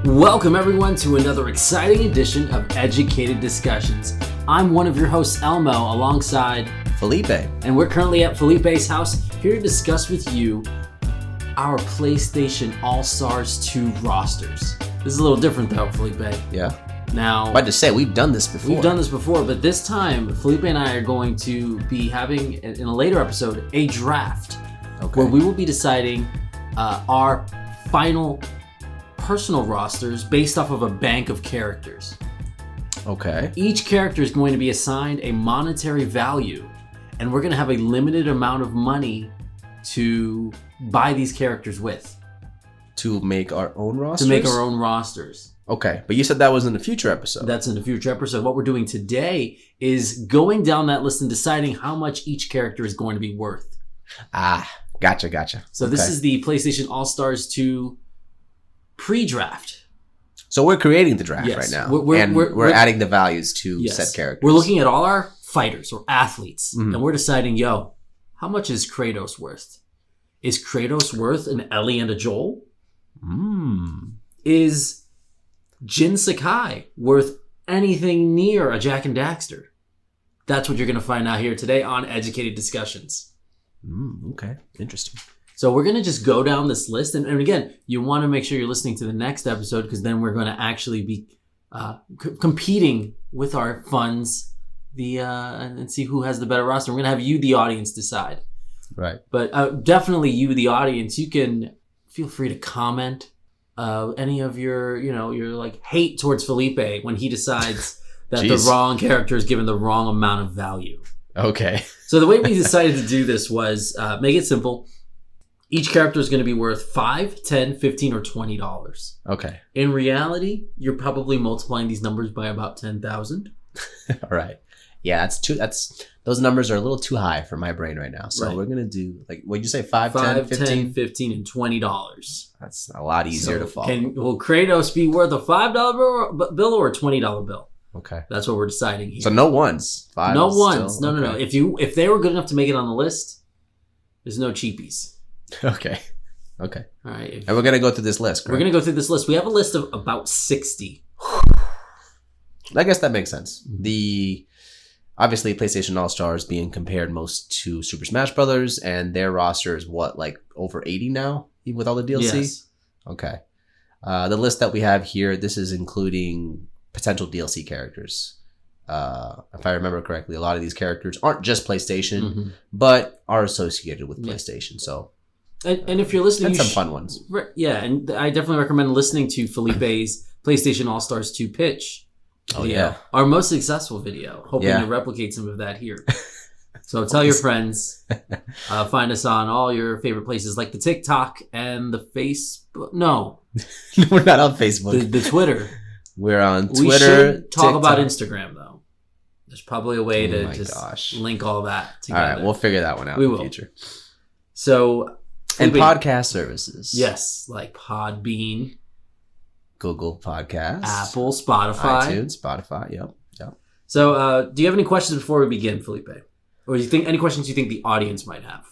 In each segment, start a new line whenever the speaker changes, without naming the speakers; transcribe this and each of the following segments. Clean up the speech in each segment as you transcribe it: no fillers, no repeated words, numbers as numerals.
Welcome everyone to another exciting edition of Educated Discussions. I'm one of your hosts, Elmo, alongside
Felipe.
And we're currently at Felipe's house, here to discuss with you our PlayStation All-Stars 2 rosters. This is a little different though, Felipe.
Yeah.
Now,
I'm about to say, we've done this before.
But this time, Felipe and I are going to be having, in a later episode, a draft.
Okay.
Where we will be deciding our final personal rosters based off of a bank of characters.
Okay.
Each character is going to be assigned a monetary value, and we're going to have a limited amount of money to buy these characters with.
To make our own rosters? Okay, but you said that was in the future episode.
That's in the future episode. What we're doing today is going down that list and deciding how much each character is going to be worth.
Gotcha.
So this is the PlayStation All-Stars 2 pre-draft.
So we're creating the draft right now. We're adding the values to set characters.
We're looking at all our fighters or athletes, and we're deciding, how much is Kratos worth? Is Kratos worth an Ellie and a Joel? Is Jin Sakai worth anything near a Jak and Daxter? That's what you're going to find out here today on Educated Discussions.
Okay, interesting.
So we're going to just go down this list. And again, you want to make sure you're listening to the next episode because then we're going to actually be competing with our funds and see who has the better roster. We're going to have you, the audience, decide.
Right.
But definitely you, the audience, you can feel free to comment any of your like hate towards Felipe when he decides that the wrong character is given the wrong amount of value.
Okay.
So the way we decided to do this was make it simple. Each character is going to be worth $5, $10, $15, or $20.
Okay.
In reality, you're probably multiplying these numbers by about 10,000.
All right. Yeah, those numbers are a little too high for my brain right now. So we're going to do, like, what'd you say, 5, 10, 15?
15, and $20.
That's a lot easier to follow.
Will Kratos be worth a $5 bill or a $20 bill?
Okay.
That's what we're deciding here.
So no ones.
No ones. No. If they were good enough to make it on the list, there's no cheapies.
Okay. All
right.
And we're going to go through this list, correct?
We're going to go through this list. We have a list of about 60.
I guess that makes sense. Obviously, PlayStation All-Stars being compared most to Super Smash Brothers, and their roster is over 80 now, even with all the DLC?
Yes.
Okay. The list that we have here, this is including potential DLC characters. If I remember correctly, a lot of these characters aren't just PlayStation, but are associated with PlayStation. So,
and if you're listening,
some fun ones.
Yeah, and I definitely recommend listening to Felipe's PlayStation All-Stars 2 pitch. Our most successful video, hoping to replicate some of that here. So tell your friends. Find us on all your favorite places like the TikTok and the Facebook. No.
We're not on Facebook.
The Twitter.
We're on Twitter.
We should talk
TikTok.
About Instagram, though. There's probably a way to just link all that together.
All right, we'll figure that one out in the future.
So,
and podcast services.
Yes, like Podbean.
Google Podcasts,
Apple, Spotify,
iTunes, Yep.
So, do you have any questions before we begin, Felipe? Or do you think any questions you think the audience might have?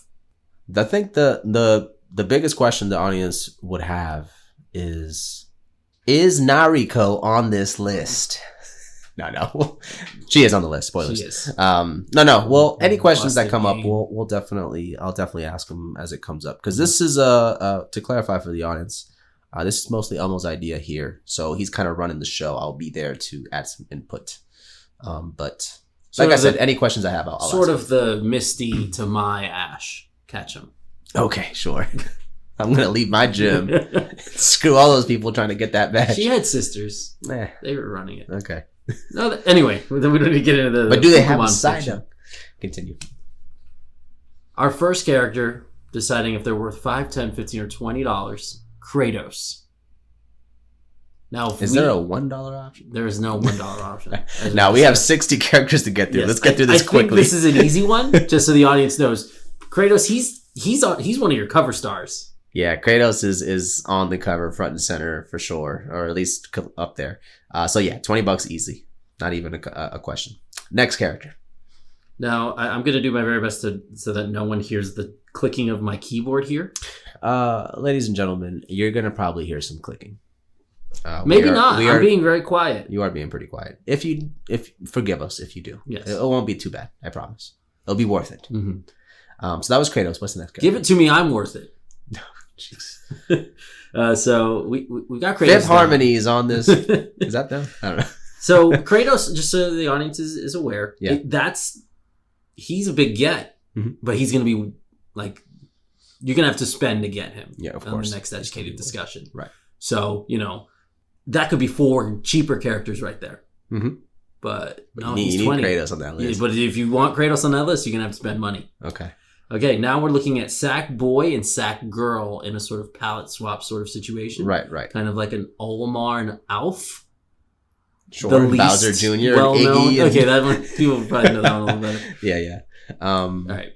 I think the biggest question the audience would have is Nariko on this list? No. She is on the list. Spoilers.
She is.
No. Well, any questions that come up, I'll definitely ask them as it comes up because this is to clarify for the audience. This is mostly Elmo's idea here, so he's kind of running the show. I'll be there to add some input. But like I said, any questions I have, I'll
sort
ask
of the Misty to my Ash. Catch him.
Okay, sure. I'm gonna leave my gym. Screw all those people trying to get that badge.
She had sisters. They were running it.
Okay.
No. Anyway, then we don't need to get into the.
But do they have a side up? Continue.
Our first character, deciding if they're worth $5, $10, $15, or $20. Kratos. Now,
is there a $1 option?
There is no $1 option.
Now we have 60 characters to get through. Let's get through this quickly.
I think this is an easy one, just so the audience knows. Kratos, he's one of your cover stars.
Yeah, Kratos is on the cover, front and center for sure, or at least up there. So yeah, $20 easy, not even a question. Next character.
Now, I'm going to do my very best so that no one hears the clicking of my keyboard here.
Ladies and gentlemen, you're going to probably hear some clicking.
Maybe not. I'm being very quiet.
You are being pretty quiet. If forgive us if you do.
Yes.
It won't be too bad. I promise. It'll be worth it.
Mm-hmm.
So that was Kratos. What's the next guy?
Give it to me. I'm worth it. So we got Kratos.
Fifth Harmony is on this. Is that them? I don't know.
So Kratos, just so the audience is aware,
yeah.
He's a big get, but he's going to be like, you're going to have to spend to get him.
Yeah, of course.
On the next educated discussion.
Right.
So, that could be 4 cheaper characters right there.
Mm-hmm.
But
no, you need Kratos on that list.
Yeah, but if you want Kratos on that list, you're going to have to spend money. Okay, now we're looking at Sackboy and Sackgirl in a sort of palette swap sort of situation.
Right.
Kind of like an Olimar and Alf.
Sure, Bowser Jr. and Iggy.
Okay, that one, people probably know that one a little better.
Yeah.
All right.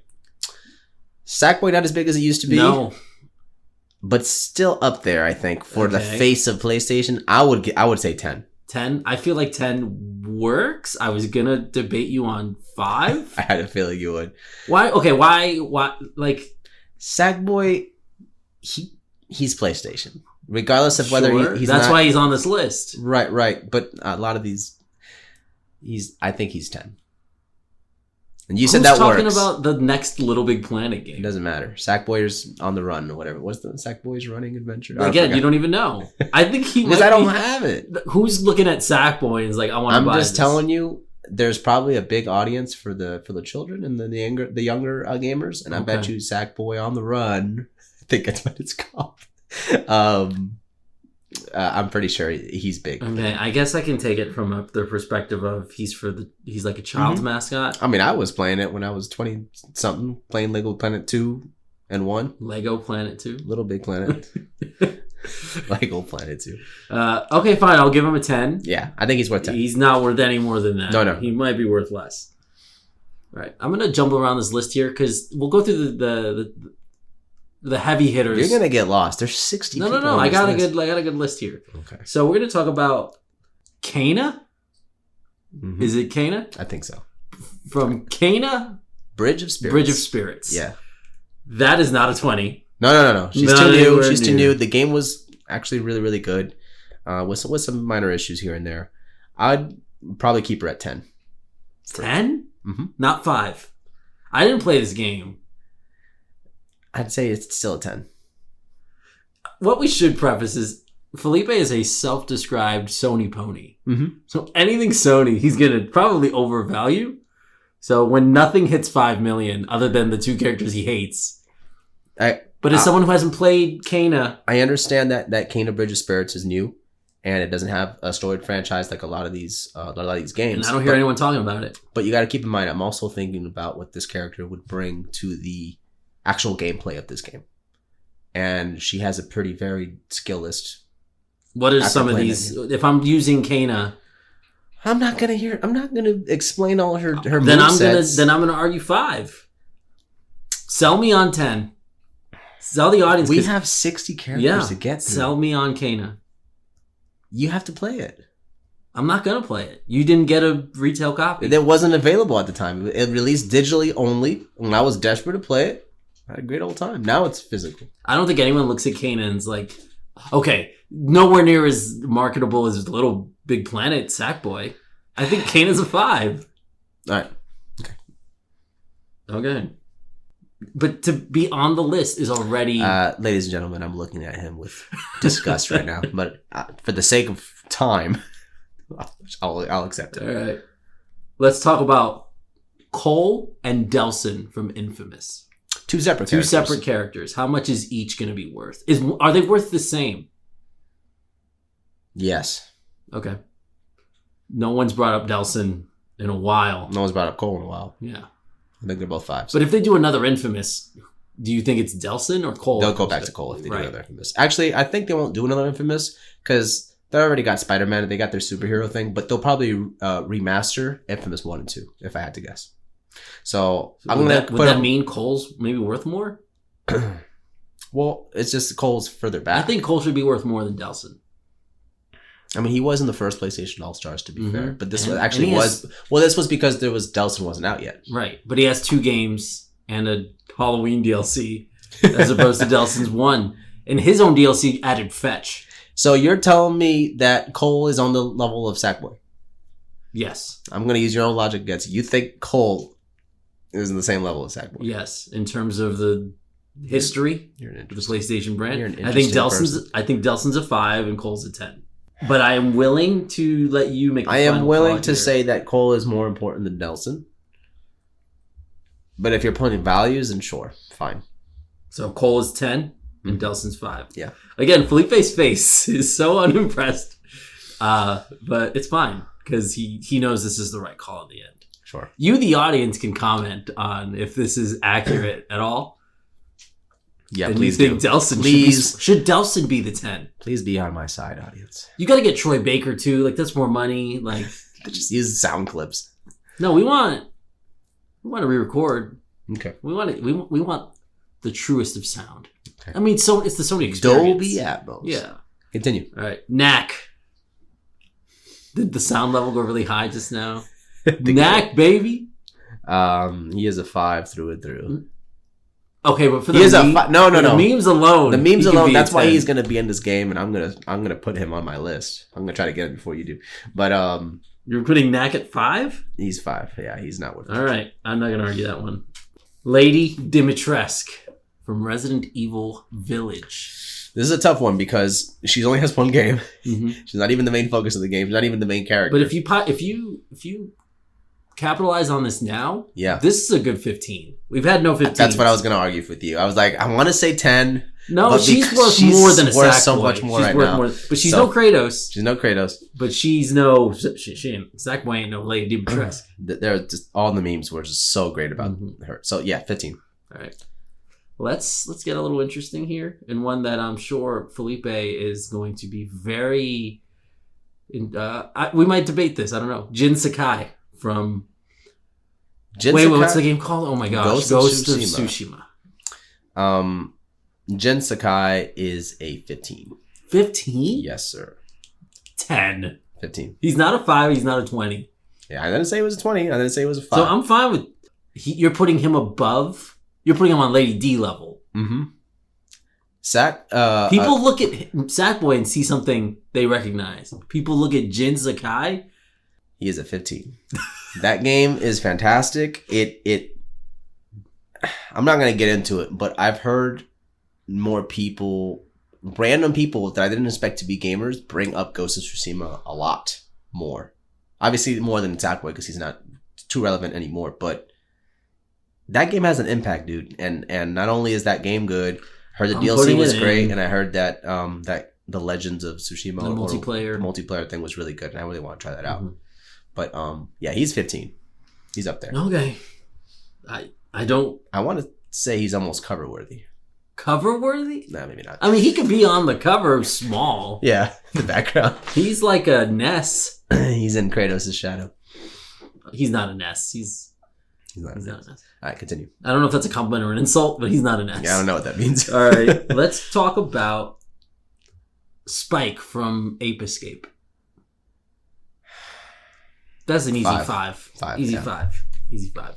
Sackboy not as big as it used to be.
No.
But still up there, I think, for the face of PlayStation. I would say 10.
10? I feel like 10 works. I was going to debate you on 5.
I had a feeling you would.
Why? Okay, why? Like...
Sackboy, he's PlayStation. Regardless of whether he's
That's why he's on this list.
Right. But a lot of these, I think he's 10. And you said that works.
Who's talking about the next Little Big Planet game?
It doesn't matter. Sackboy's on the run or whatever. What's the Sackboy's running adventure?
Again, you don't even know. I think he
because I don't have it.
Who's looking at Sackboy and is like, I want to buy this?
I'm just telling you, there's probably a big audience for the children and the younger gamers, and I bet you Sackboy on the Run. I think that's what it's called. I'm pretty sure he's big.
Okay, I guess I can take it from the perspective of he's like a child's mascot.
I mean, I was playing it when I was 20 something, playing Lego Planet 2 and 1.
Lego Planet 2?
Little Big Planet. Lego Planet 2.
Okay, fine. I'll give him a 10.
Yeah, I think he's worth 10.
He's not worth any more than that.
No.
He might be worth less. All right, I'm gonna jumble around this list here because we'll go through the heavy hitters.
You're gonna get lost. There's 60.
No. I got a good list here.
Okay.
So we're gonna talk about Kana.
Mm-hmm.
Is it Kana?
I think so.
From Kana,
Bridge of Spirits.
Bridge of Spirits.
Yeah.
That is not a 20.
No. She's too new. She's too new. The game was actually really, really good, with some minor issues here and there. I'd probably keep her at 10.
10?
Mm-hmm.
Not 5. I didn't play this game.
I'd say it's still a 10.
What we should preface is Felipe is a self-described Sony pony.
Mm-hmm.
So anything Sony, he's going to probably overvalue. So when nothing hits 5 million, other than the 2 characters he hates. But as someone who hasn't played Kana...
I understand that Kana Bridge of Spirits is new, and it doesn't have a storied franchise like a lot of these games.
And I don't hear anyone talking about it.
But you got to keep in mind, I'm also thinking about what this character would bring to the actual gameplay of this game. And she has a pretty varied skill list.
What are some of these? If I'm using Kana...
I'm not gonna explain all her
then
movesets.
I'm gonna argue 5. Sell me on 10. Sell the audience.
We have 60 characters to get through.
Sell me on Kana.
You have to play it.
I'm not gonna play it. You didn't get a retail copy.
It wasn't available at the time. It released digitally only. When I was desperate to play it, I had a great old time. Now it's physical.
I don't think anyone looks at Kana and is like, okay, nowhere near as marketable as Little Big Planet Sackboy. I think Kana's a 5.
All right.
Okay. But to be on the list is already...
ladies and gentlemen, I'm looking at him with disgust right now. But for the sake of time, I'll accept it.
All right. Let's talk about Cole and Delsin from Infamous.
Two separate
characters. How much is each going to be worth? Are they worth the same?
Yes.
Okay. No one's brought up Delsin in a while.
No one's brought up Cole in a while.
Yeah.
I think they're both 5s.
But if they do another Infamous, do you think it's Delsin or Cole?
They'll go back to Cole if they do another Infamous. Actually, I think they won't do another Infamous because they already got Spiderman. They got their superhero thing, but they'll probably remaster Infamous 1 and 2, if I had to guess. So
would that mean Cole's maybe worth more?
Well, it's just Cole's further back.
I think Cole should be worth more than Delsin.
I mean, he was in the first PlayStation All-Stars, to be fair. But this this was because Delsin wasn't out yet.
Right. But he has 2 games and a Halloween DLC as opposed to Delsin's 1. And his own DLC added Fetch.
So you're telling me that Cole is on the level of Sackboy?
Yes.
I'm going to use your own logic against you. You think Cole is in the same level as Sackboy?
Yes. In terms of the history of the PlayStation brand.
I think
Delsin's a 5 and Cole's a 10. But I am willing to let you make.
I am willing to say that Cole is more important than Delsin. But if you're putting values, then sure, fine.
So Cole is 10 and Delsin's 5.
Yeah.
Again, Felipe's face is so unimpressed, but it's fine because he knows this is the right call in the end.
Sure.
You, the audience, can comment on if this is accurate at all.
Yeah,
and
please
you think
do.
Delsin should Delsin be the 10?
Please be on my side, audience.
You got to get Troy Baker too. Like that's more money. Like
just use sound clips.
No, we want to re-record.
Okay.
We want the truest of sound. Okay. I mean, so it's the Sony experience.
Dolby Atmos.
Yeah.
Continue.
All right, Knack. Did the sound level go really high just now? Knack, baby.
He is a 5 through and through.
Okay, but for
the
memes alone.
The memes alone. That's why he's gonna be in this game, and I'm gonna put him on my list. I'm gonna try to get him before you do. But
you're putting Knack at 5?
He's 5. Yeah, he's not worth it.
All right, I'm not gonna argue that one. Lady Dimitrescu from Resident Evil Village.
This is a tough one because she only has one game. Mm-hmm. She's not even the main focus of the game. She's not even the main character.
But if you capitalize on this now,
yeah,
this is a good 15. We've had no 15.
That's what I was going to argue with you. I was like, I want to say 10.
No, she's worth more than a Sackboy.
So much more she's right now.
But she's no Kratos.
She's no Kratos.
But she's no... She ain't... Sackboy ain't no Lady Dimitrescu.
They're just... All the memes were just so great about her. So, yeah, 15.
All right. Let's get a little interesting here. And one that I'm sure Felipe is going to be very... we might debate this. I don't know. Jin Sakai from... Wait, what's the game called? Oh my gosh. Ghost of Tsushima.
Jin Sakai is a 15.
15?
Yes, sir.
10.
15.
He's not a 5. He's not a 20.
Yeah, I didn't say it was a 20. I didn't say it was a 5.
So I'm fine with... You're putting him above... You're putting him on Lady D level.
Mm-hmm.
People look at Sackboy and see something they recognize. People look at Jin Sakai.
He is a 15. That game is fantastic. I'm not going to get into it, but I've heard more people, random people that I didn't expect to be gamers, bring up Ghost of Tsushima a lot more. Obviously more than Sackboy because he's not too relevant anymore, but that game has an impact, dude. And not only is that game good, I heard the DLC was great, and I heard that that the Legends of Tsushima
the
multiplayer thing was really good, and I really want to try that out. But yeah, he's 15. He's up there.
Okay. I
want to say he's almost cover worthy.
Cover worthy?
Nah, maybe not.
I mean, he could be on the cover small.
Yeah, the background.
He's like a Ness.
He's in Kratos' shadow.
He's not a Ness. He's not a Ness.
All right, continue.
I don't know if that's a compliment or an insult, but he's not an S.
Yeah, I don't know what that means.
All right, let's talk about Spike from Ape Escape. That's an easy 5. Easy 5. Easy 5.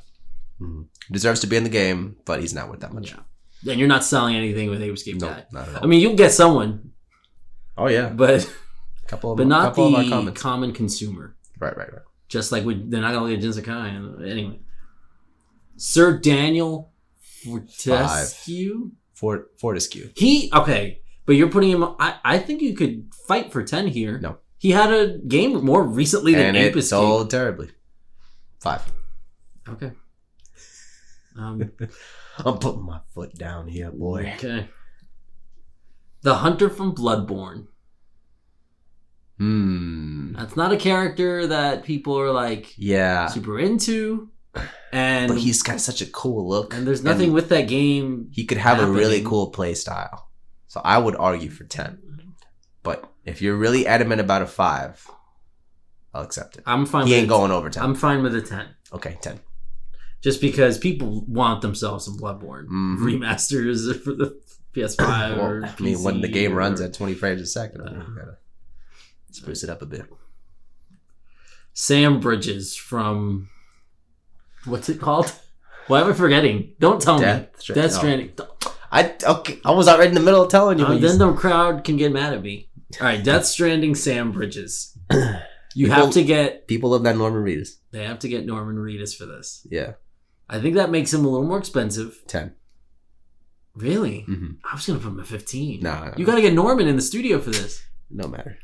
Mm-hmm. Deserves to be in the game, but he's not worth that much.
Yeah. And you're not selling anything with Ape Escape guy.
Not at all.
I mean, you'll get someone.
Oh, yeah.
But not the
comments.
Common consumer.
Right.
Just like they're not going to look at Jin Sakai. Anyway. Sir Daniel Fortescue?
Fortescue.
Okay, but you're putting him... I think you could fight for 10 here.
No.
He had a game more recently than Ape Escape. And it
sold terribly. 5.
Okay.
I'm putting my foot down here, boy.
Okay. The Hunter from Bloodborne. That's not a character that people are like super into.
But he's got such a cool look.
And there's nothing with that game.
He could have a really cool play style. So I would argue for 10. But if you're really adamant about a 5, I'll accept it.
I'm fine.
He ain't going over 10.
I'm fine with a 10.
Okay, 10.
Just because people want themselves some Bloodborne remasters for the PS5 or PC.
I mean, when the game runs at 20 frames a second, you gotta spruce it up a bit.
Sam Bridges from... What's it called? Why am I forgetting? Don't tell me. Death Stranding.
I was already in the middle of telling you.
Then the crowd can get mad at me. All right, Death Stranding Sam Bridges. You have to get...
People love that Norman Reedus.
They have to get Norman Reedus for this.
Yeah.
I think that makes him a little more expensive.
10.
Really?
Mm-hmm.
I was going to put him at 15.
No.
You got to get Norman in the studio for this.
No matter.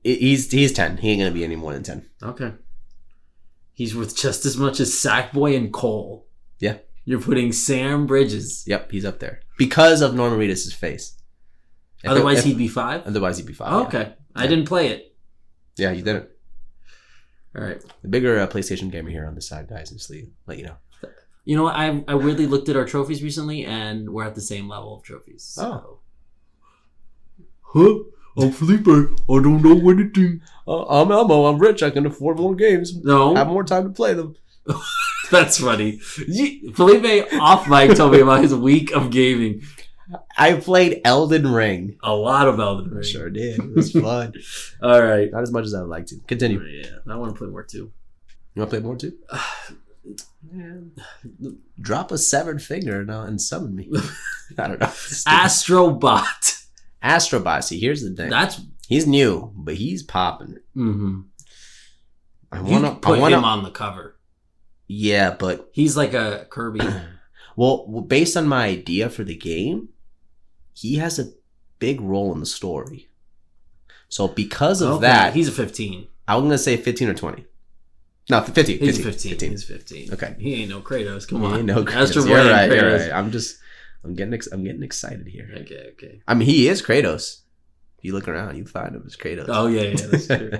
He's 10. He ain't going to be any more than 10.
Okay. He's worth just as much as Sackboy and Cole.
Yeah.
You're putting Sam Bridges.
Yep, he's up there. Because of Norman Reedus' face.
Otherwise, he'd be 5?
Otherwise, he'd be 5.
Oh, okay. Yeah. I didn't play it.
Yeah, you didn't.
All right.
The bigger PlayStation gamer here on the side, guys, just let you know.
You know what? I weirdly looked at our trophies recently, and we're at the same level of trophies. So.
Huh? I'm Felipe. I don't know anything. I'm Elmo. I'm rich. I can afford more games.
No.
Have more time to play them.
That's funny. Felipe off mic told me about his week of gaming.
I played Elden Ring.
A lot of Elden Ring.
Sure did. It was fun.
All right.
Not as much as I would like to. Continue.
Yeah, I want to play more too.
You want to play more too? Drop a severed finger now and summon me. I don't know.
Astrobot.
Astrobot. See, here's the thing. He's new, but he's popping.
Mm-hmm.
I
want to put him on the cover.
Yeah, but
he's like a Kirby.
Well, based on my idea for the game, he has a big role in the story. So because of that,
he's a 15.
I'm gonna say 15 or 20. No, 15.
He's 15. He's 15.
Okay.
He ain't no Kratos. Come on.
He ain't no Kratos.
Astro
You're right.
Kratos.
You're right. I'm getting excited here.
Okay.
I mean, he is Kratos. If you look around, you find him as Kratos.
Oh yeah, that's true.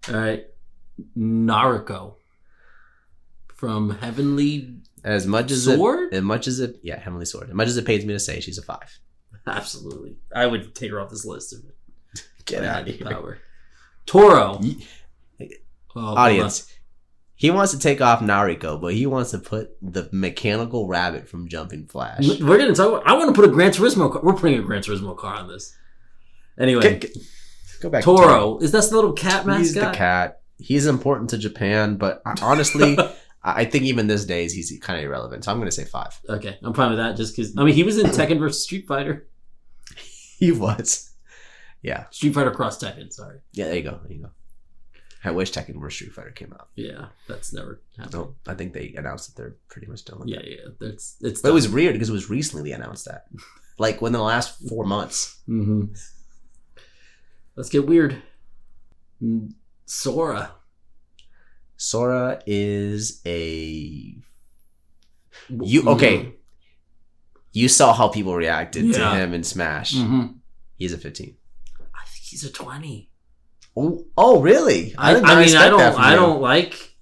All right, Nariko from Heavenly Sword.
Heavenly Sword. As much as it pains me to say, she's a 5.
Absolutely, I would take her off this list.
Get out of here.
Power. Toro.
Audience. He wants to take off Nariko, but he wants to put the mechanical rabbit from Jumping Flash.
We're going to talk about... I want to put a Gran Turismo car. We're putting a Gran Turismo car on this. Anyway.
Go back
Toro.
to Toro.
Is that the little cat mascot?
He's the cat. He's important to Japan, but honestly, I think even these days he's kind of irrelevant. So I'm going to say 5.
Okay. I'm fine with that just because... I mean, he was in Tekken vs. Street Fighter.
He was. Yeah.
Street Fighter Cross Tekken, sorry.
Yeah, there you go. I wish Tekken vs. Street Fighter came out.
Yeah, that's never happened.
No, I think they announced that they're pretty much done with that.
Yeah.
But it was weird because it was recently they announced that. Like within the last 4 months.
Mm-hmm. Let's get weird. Sora.
Sora is a... Okay. You saw how people reacted to him in Smash.
Mm-hmm.
He's a 15.
I think he's a 20.
Oh, really?
I don't like.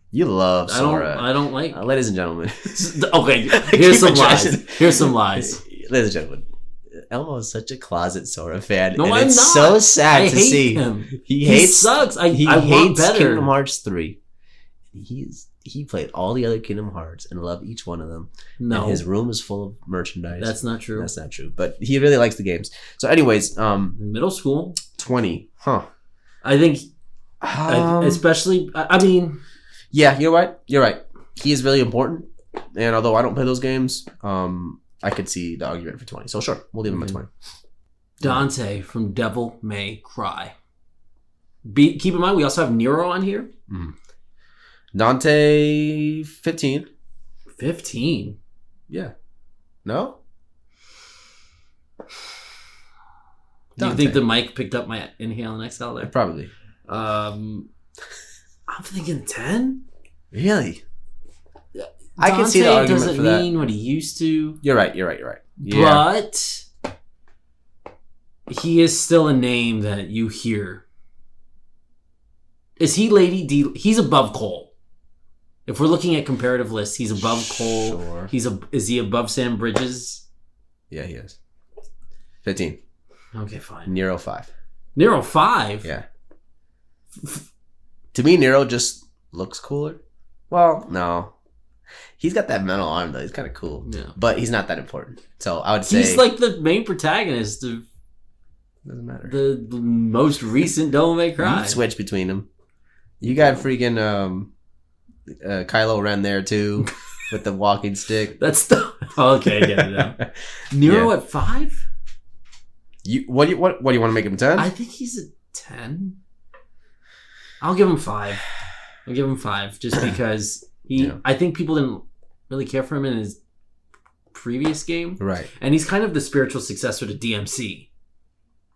You love Sora.
I don't like.
Ladies and gentlemen.
Okay, here's some lies.
Ladies and gentlemen, Elmo is such a closet Sora fan.
No,
and
I'm
it's
not.
so sad to see
him.
He
sucks.
He
I
hates
better.
Kingdom Hearts 3. He played all the other Kingdom Hearts and loved each one of them.
No.
And his room is full of merchandise.
That's not true.
That's not true. But he really likes the games. So anyways,
middle school
20. Huh.
I think especially I mean,
yeah, you're right. He is really important. And although I don't play those games, I could see the argument for 20. So sure, we'll leave him at 20.
Dante from Devil May Cry. Keep in mind we also have Nero on here.
Mm. Dante 15.
15?
Yeah. No?
Do you think the mic picked up my inhale and exhale there?
Probably.
I'm thinking 10?
Really? I can see the argument for that.
Doesn't mean what he used to.
You're right. Yeah.
But he is still a name that you hear. Is he Lady D? He's above Cole. If we're looking at comparative lists, he's above Cole.
Sure.
Is he above Sam Bridges?
Yeah, he is. 15.
Okay, fine.
Nero 5.
Nero 5?
Yeah. To me, Nero just looks cooler. Well, no. He's got that metal arm, though. He's kind of cool. Yeah. But he's not that important. So I would say...
He's like the main protagonist of...
Doesn't matter.
The most recent Devil May Cry.
You switch between them. You got freaking Kylo Ren there, too. With the walking stick.
That's the... Okay, I get it now. Nero at 5?
What do you want to make him 10?
I think he's a 10. I'll give him 5. I'll give him 5 just because I think people didn't really care for him in his previous game.
Right.
And he's kind of the spiritual successor to DMC.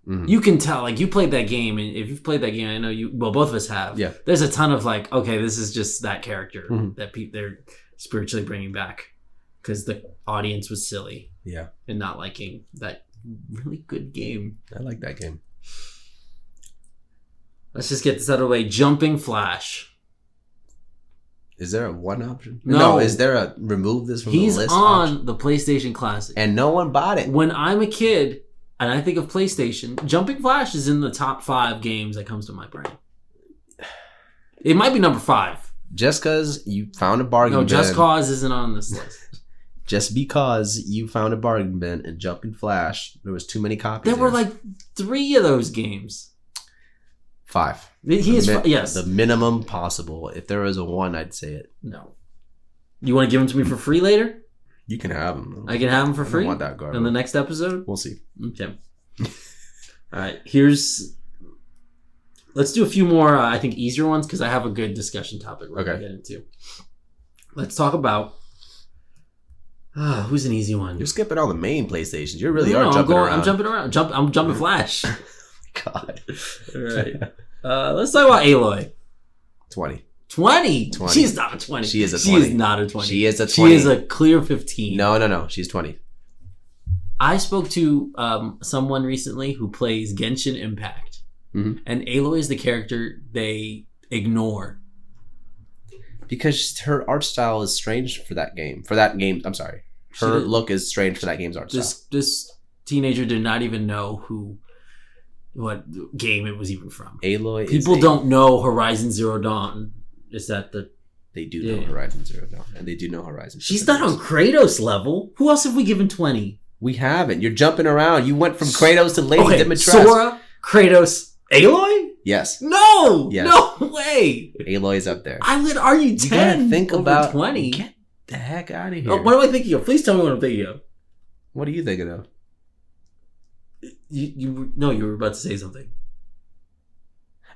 Mm-hmm.
You can tell, like, you played that game, and if you've played that game, I know both of us have.
Yeah.
There's a ton of, like, okay, this is just that character that they're spiritually bringing back because the audience was silly.
Yeah.
And not liking that really good game.
I like that game.
Let's just get this out of the way. Jumping Flash.
Is there a 1 option?
No.
Is there a remove this from the list?
He's on the PlayStation Classic.
And no one bought it.
When I'm a kid and I think of PlayStation, Jumping Flash is in the top 5 games that comes to my brain. It might be number 5.
Just because you found a bargain bin.
No, Just Cause isn't on this list.
Just because you found a bargain bin in Jumping Flash, there was too many copies.
There were like 3 of those games.
5.
Yes.
The minimum possible. If there was a 1, I'd say it.
No. You want to give them to me for free later?
You can have them.
I can have them for free?
I don't want that garbage.
In the next episode?
We'll see.
Okay. All right. Let's do a few more, I think, easier ones because I have a good discussion topic we're going to get into. Let's talk about... who's an easy one?
You're skipping all the main PlayStations. You really are jumping around.
I'm jumping around. I'm jumping Flash.
God.
All right. Let's talk about Aloy.
20.
20? She's not a 20.
She is a 20.
She is not a 20.
She is a 20.
She is a clear 15.
No. She's 20.
I spoke to someone recently who plays Genshin Impact. Mm-hmm. And Aloy is the character they ignore.
Because her art style is strange for that game. I'm sorry. Her look is strange for that game's art style.
This teenager did not even know what game it was even from.
Aloy
People don't know Horizon Zero Dawn. Is that
They do know Horizon Zero Dawn. And they do know Horizon.
She's not on Kratos level. Who else have we given 20?
We haven't. You're jumping around. You went from Kratos to Lady Dimitrescu.
Sora, Kratos, Aloy?
Yes.
No!
Yes.
No way!
Aloy's up there.
I would argue 10
you gotta think
over
about
20.
Get the heck out of here.
Oh, what am I thinking of? Please tell me what I'm thinking of.
What are you thinking of?
You were about to say something.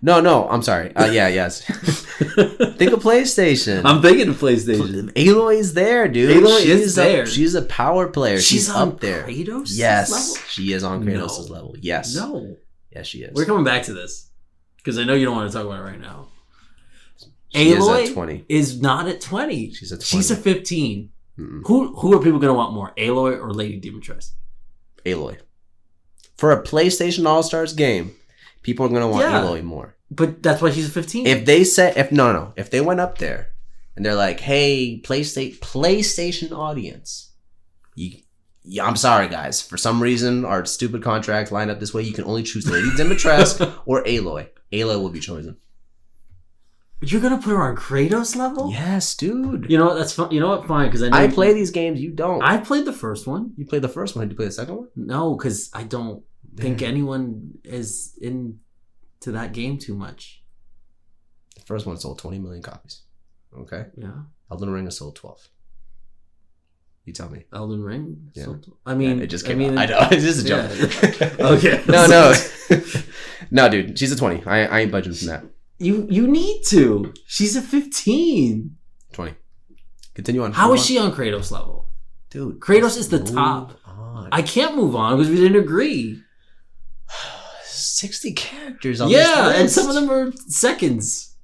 No, I'm sorry. Yes. Think of PlayStation.
I'm thinking of PlayStation.
Aloy's there, dude.
Aloy is there.
She's a power player. She's up there.
Kratos'
yes,
level?
She is on Kratos' level. Yes.
No.
Yes, she is.
We're coming back to this because I know you don't want to talk about it right now.
She
Aloy
is at 20.
is not at 20.
She's at 20.
She's a 15. Mm-mm. Who are people going to want more, Aloy or Lady Dimitrescu?
Aloy. For a PlayStation All-Stars game, people are going to want Aloy more.
But that's why she's a 15.
If they said, if they went up there and they're like, hey, PlayStation audience, I'm sorry, guys. For some reason, our stupid contract lined up this way. You can only choose Lady Dimitrescu or Aloy. Aloy will be chosen.
You're gonna put her on Kratos level?
Yes, dude.
You know what? That's fun. You know what? Fine, because I
play these games. You don't.
I played the first one.
You played the first one. Did you play the second one?
No, because I don't think anyone is into that game too much.
The first one sold 20 million copies. Okay.
Yeah.
Elden Ring has sold 12. You tell me.
Elden Ring?
Yeah.
I mean,
it just came out. I know. It's just a joke.
Yeah. Okay.
No. No, dude. She's a 20. I ain't budging from that.
You need to. She's a 15.
20. Continue on.
How is she on Kratos level?
Dude.
Kratos is the top. On. I can't move on because we didn't agree.
60 characters on this list.
Yeah, and some of them are seconds.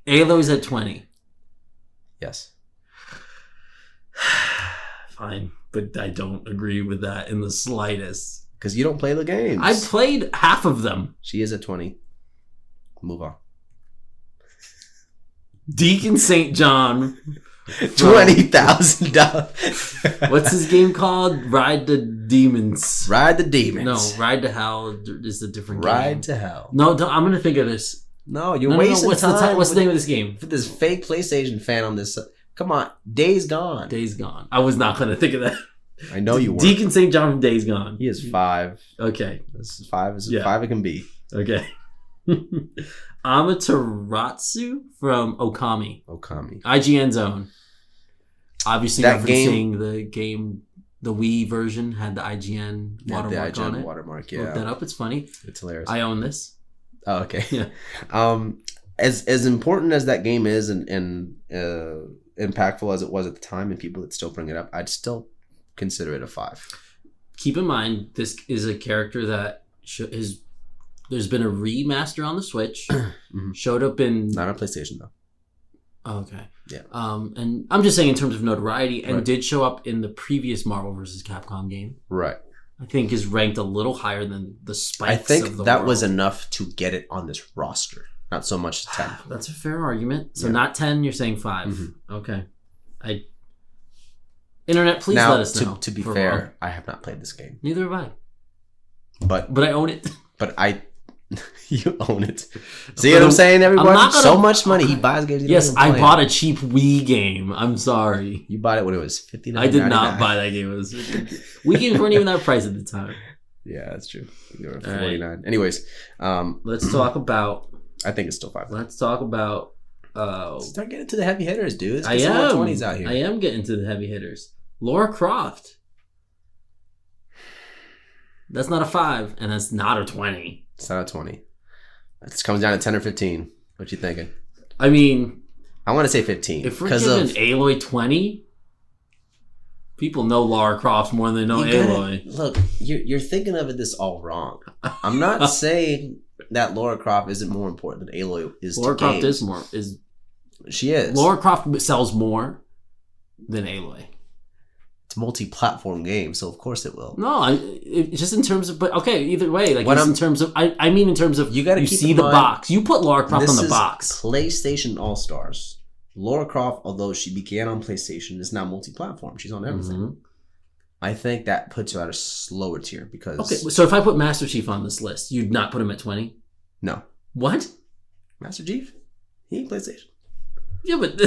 Aloy's at 20.
Yes.
Fine, but I don't agree with that in the slightest.
Because you don't play the games.
I played half of them.
She is at 20. Move on.
Deacon St John.
$20,000.
What's his game called? Ride the Demons.
Ride the Demons.
No, Ride to Hell is a different game.
Ride to Hell.
No, I'm going to think of this.
No, you're wasting time.
What's the name of this game?
For this fake PlayStation fan on this. Come on. Days Gone.
Days Gone. I was not going to think of that.
I know you were.
Deacon St John from Days Gone.
He is 5.
Okay.
This is 5 as 5 it can be.
Okay. Amaterasu from Okami.
IGN
Zone. Obviously
that
referencing the game The Wii version had the IGN watermark on it.
Watermark, yeah.
Look that up. It's funny.
It's hilarious.
I own this.
Oh, okay.
Yeah.
As important as that game is and impactful as it was at the time, and people that still bring it up, I'd still consider it a 5.
Keep in mind, this is a character that there's been a remaster on the Switch. Showed up in...
Not on PlayStation, though.
Oh, okay.
Yeah.
And I'm just saying in terms of notoriety, and did show up in the previous Marvel vs. Capcom game.
Right.
I think is ranked a little higher than the Spikes
I think
of the
that
world.
was enough to get it on this roster. Not so much 10.
That's a fair argument. So not 10, you're saying 5. Okay. Internet, please
now,
let us know.
To be fair, I have not played this game.
Neither have I.
But
I own it.
But you own it. See what I'm saying, everybody? So much money. He buys games.
Yes, I bought a cheap Wii game. I'm sorry.
You bought it when it was $59.
I did not buy that game. It was Wii games weren't even that price at the time.
Yeah, that's true. They were $49. Right. Anyways,
let's talk about.
I think it's still 5.
Let's talk about.
Start getting to the heavy hitters, dude.
I am. 20s out here. I am getting to the heavy hitters. Lara Croft. That's not a 5, and that's not a 20.
It's not a 20. This comes down to 10 or 15. What you thinking?
I mean,
I want to say 15.
If we're giving Aloy 20, people know Lara Croft more than they know Aloy.
Look, you're thinking of this all wrong. I'm not saying that Lara Croft isn't more important than Aloy is.
Lara
to
Croft
games. She is.
Lara Croft sells more than Aloy.
It's a multi-platform game, so of course it will.
No, just in terms of, but okay, either way, like in terms of, I mean in terms of, you see the box. You put Lara Croft on the box.
PlayStation All-Stars. Lara Croft, although she began on PlayStation, is now multi-platform. She's on everything. Mm-hmm. I think that puts her at a slower tier because...
Okay, so if I put Master Chief on this list, you'd not put him at 20?
No.
What?
Master Chief? He ain't PlayStation.
Yeah, but...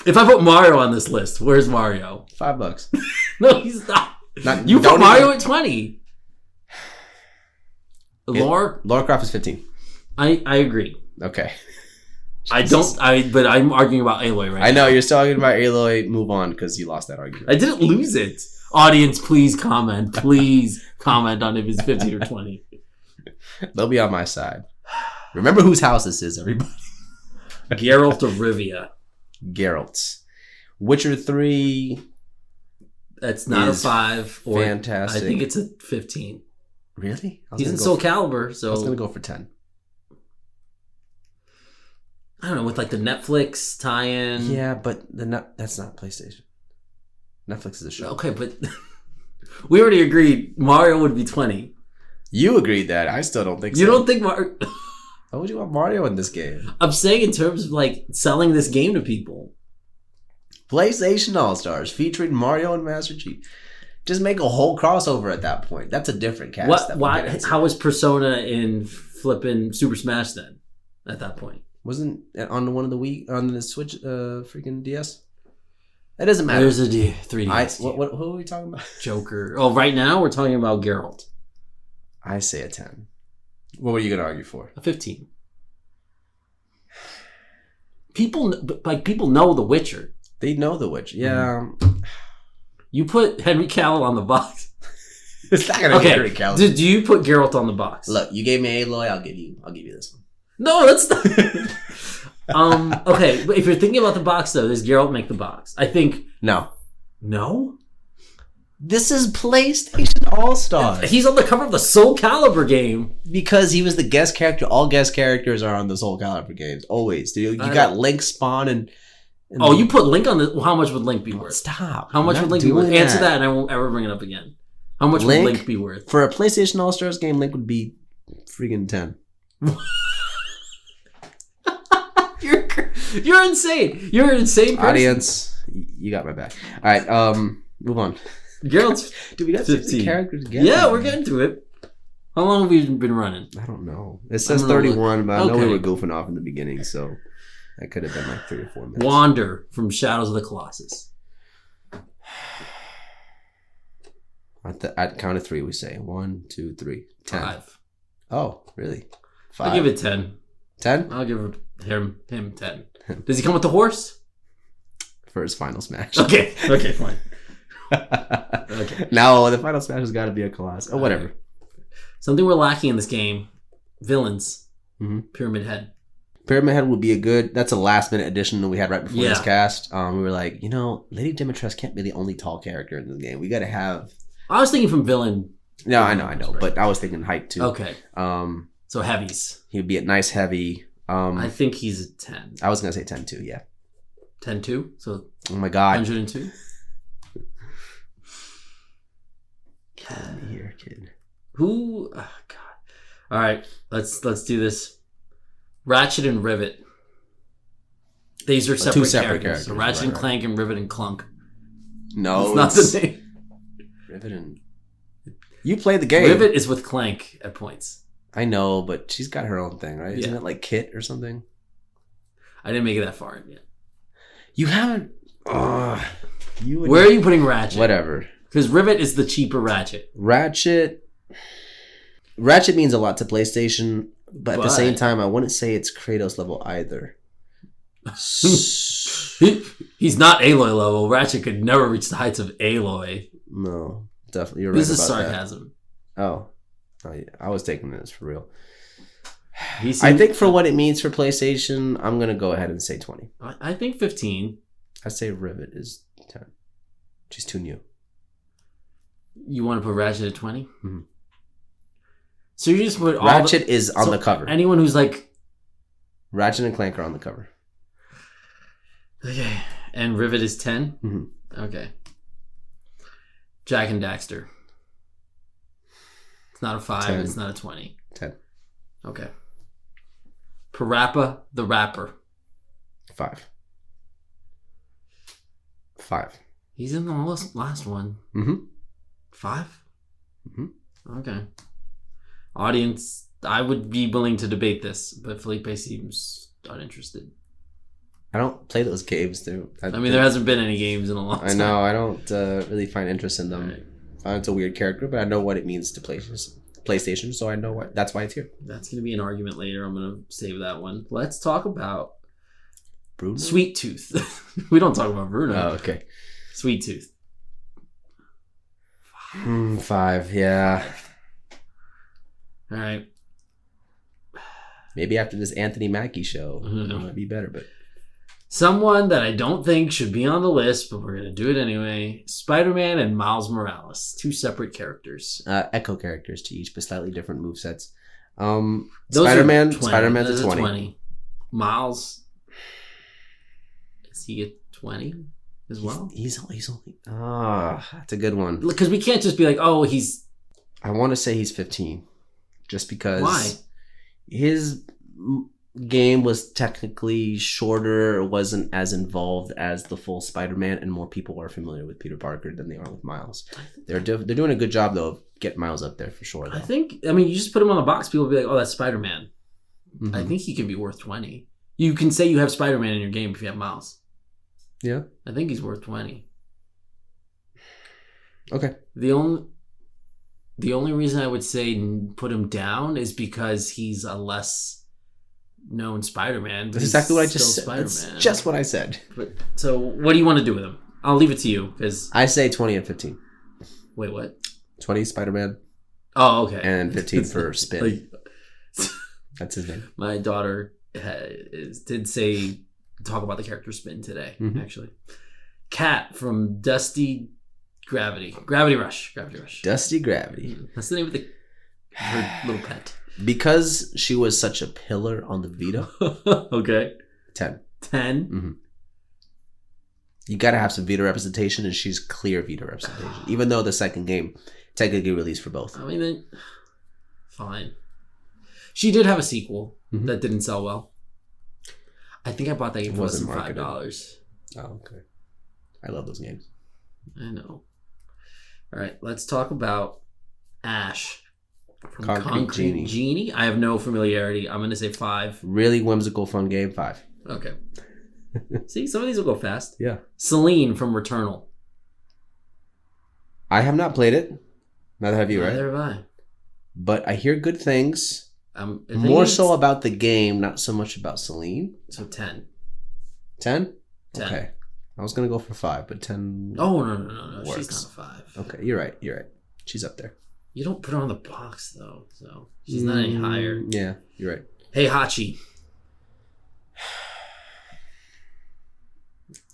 If I put Mario on this list, where's Mario?
$5.
No, he's not. You put Mario at 20. Lara
Croft is 15.
I agree.
Okay.
But I'm arguing about Aloy right now.
I know, you're still arguing about Aloy. Move on, because you lost that argument.
I didn't lose it. Audience, please comment. Please comment on if it's 15 or 20.
They'll be on my side. Remember whose house this is, everybody.
Geralt of Rivia.
Geralt. Witcher 3.
That's not a 5.
Fantastic.
I think it's a 15.
Really?
He's in Soul Calibur, so...
I was going to go for 10.
I don't know, with like the Netflix tie-in.
Yeah, but that's not PlayStation. Netflix is a show.
Okay, but we already agreed Mario would be 20.
You agreed that. I still don't think so.
You don't think Mario...
Why would you want Mario in this game?
I'm saying in terms of like selling this game to people.
PlayStation All-Stars featuring Mario and Master Chief. Just make a whole crossover at that point. That's a different cast.
How was Persona in flipping Super Smash then? At that point,
wasn't it on one of the Wii on the Switch, freaking DS? That doesn't matter.
There's a 3DS.
What are we talking about?
Joker. Oh, right now we're talking about Geralt.
I say a 10. What were you going to argue for?
A 15. People know The Witcher.
They know The Witcher. Yeah.
You put Henry Cavill on the box.
It's not gonna be Henry Cavill.
Did you put Geralt on the box?
Look, you gave me Aloy. I'll give you this one.
No, that's not. Okay, but if you're thinking about the box though, does Geralt make the box? I think
no.
No.
This is PlayStation All-Stars.
He's on the cover of the Soul Calibur game.
Because he was the guest character. All guest characters are on the Soul Calibur games. Always. You got Link, Spawn, and
you put Link on the... Well, how much would Link be worth?
Stop.
How much would Link be worth? Answer that and I won't ever bring it up again. How much would Link be worth?
For a PlayStation All-Stars game, Link would be freaking 10.
You're insane. You're an insane person.
Audience, you got my back. All right, move on.
Geralt's
we got 15 characters again.
Yeah, we're getting to it. How long have we been running?
I don't know. It says 31, but I know we were goofing off in the beginning, so that could have been like 3 or 4 minutes.
Wander from Shadows of the Colossus.
At count of 3, we say 1, 2, 3, 10.
5.
Oh, really? 5.
I'll give it 10.
10?
I'll give him 10. Does he come with the horse?
For his final smash.
Okay, fine. Okay.
No, the final smash has got to be a Colossus. Oh, whatever.
Something we're lacking in this game: villains.
Mm-hmm.
Pyramid Head.
Pyramid Head would be a good. That's a last minute addition that we had right before this cast. We were like, Lady Dimitrescu can't be the only tall character in the game. We got to have.
I was thinking from villain.
No, I know, right. But I was thinking height too.
Okay. So heavies.
He would be a nice heavy.
I think he's a 10.
I was gonna say 10 too. Yeah.
10-2. So.
Oh my god.
102.
Get me here, kid.
Who? Oh, God. All right. Let's do this. Ratchet and Rivet. These are separate characters. So Ratchet and Clank and Rivet and Clunk.
No,
it's not the same.
Rivet and. You play the game.
Rivet is with Clank at points.
I know, but she's got her own thing, right? Yeah. Isn't it like Kit or something?
I didn't make it that far yet.
You haven't.
Where are you putting Ratchet?
Whatever.
Because Rivet is the cheaper Ratchet.
Ratchet means a lot to PlayStation, but at the same time, I wouldn't say it's Kratos level either.
He's not Aloy level. Ratchet could never reach the heights of Aloy.
No, definitely. You're right.
This is sarcasm.
That. Oh, yeah. I was taking this for real.
I
think for what it means for PlayStation, I'm going to go ahead and say 20.
I think 15.
I say Rivet is 10. She's too new.
You want to put Ratchet at 20?
Mm-hmm.
So you just put
Ratchet is on the cover.
Anyone who's like...
Ratchet and Clank are on the cover.
Okay. And Rivet is 10?
Mm-hmm.
Okay. Jak and Daxter. It's not a 5.
10.
It's not a 20.
10.
Okay. Parappa the Rapper.
5.
He's in the last one.
Mm-hmm.
5?
Mm-hmm.
Okay. Audience, I would be willing to debate this, but Felipe seems uninterested.
I don't play those games, dude.
There hasn't been any games in a long time.
I know. I don't really find interest in them.
Right.
I find it's a weird character, but I know what it means to PlayStation, so I know that's why it's here.
That's going to be an argument later. I'm going to save that one. Let's talk about
Bruno?
Sweet Tooth. We don't talk about Bruno.
Oh, okay.
Sweet Tooth.
5, yeah.
All right.
Maybe after this Anthony Mackie show, it might be better, but...
Someone that I don't think should be on the list, but we're going to do it anyway. Spider-Man and Miles Morales. 2 separate
echo characters to each, but slightly different movesets. Spiderman's a 20.
Miles, is he a 20 as well?
He's only... that's a good one.
Because we can't just be like, oh, he's...
I want to say he's 15. Just because...
Why?
His game was technically shorter, wasn't as involved as the full Spider-Man, and more people are familiar with Peter Parker than they are with Miles. They're doing a good job, though, of getting Miles up there for sure, though.
You just put him on the box, people will be like, oh, that's Spider-Man.
Mm-hmm.
I think he could be worth 20. You can say you have Spider-Man in your game if you have Miles.
Yeah.
I think he's worth 20.
Okay.
The only reason I would say put him down is because he's a less known Spider-Man.
That's exactly what I just said. That's just what I said.
So what do you want to do with him? I'll leave it to you because
I say 20 and 15.
Wait, what?
20 Spider-Man.
Oh, okay.
And 15 for Spin. That's his name.
My daughter did say talk about the character Spin today. Mm-hmm. Actually, Cat from Dusty Gravity Rush.
Dusty Gravity.
That's the name of her little pet.
Because she was such a pillar on the Vita.
Okay.
10.
10?
Mm-hmm. You gotta have some Vita representation, and she's clear Vita representation. Even though the second game technically released for both.
Fine. She did have a sequel that didn't sell well. I think I bought that game for less than $5.
Oh, okay. I love those games.
I know. All right, let's talk about Ash from
Concrete
Genie. I have no familiarity. I'm going to say 5.
Really whimsical, fun game. 5.
Okay. See, some of these will go fast.
Yeah.
Selene from Returnal.
I have not played it. Neither have you, right?
Neither have I.
But I hear good things. More so about the game, not so much about Selene.
So 10.
10?
10.
Okay. I was gonna go for 5, but 10.
Oh no! Works. She's not a 5.
Okay, you're right. She's up there.
You don't put her on the box though, so she's not any higher.
Yeah, you're right.
Heihachi.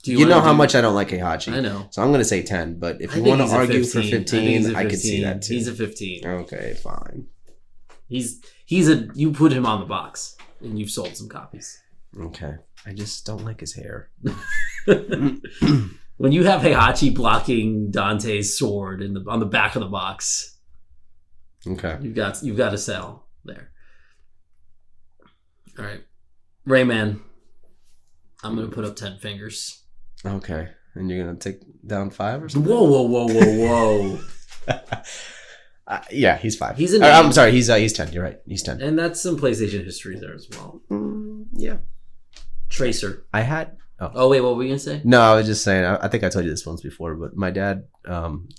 You know how much I don't like Heihachi.
I know.
So I'm going to say 10, but if you want to argue for 15, I could see that too.
He's a 15.
Okay, fine.
You put him on the box and you've sold some copies.
Okay. I just don't like his hair.
When you have Heihachi blocking Dante's sword on the back of the box.
Okay.
You've got to sell there. All right. Rayman. I'm going to put up 10 fingers.
Okay. And you're going to take down 5 or something?
Whoa.
Yeah, he's 5.
He's an
I'm sorry, he's 10. You're right. He's 10.
And that's some PlayStation history there as well.
Yeah.
Tracer.
I had...
Oh, wait, what were you going to say?
No, I was just saying, I think I told you this once before, but my dad,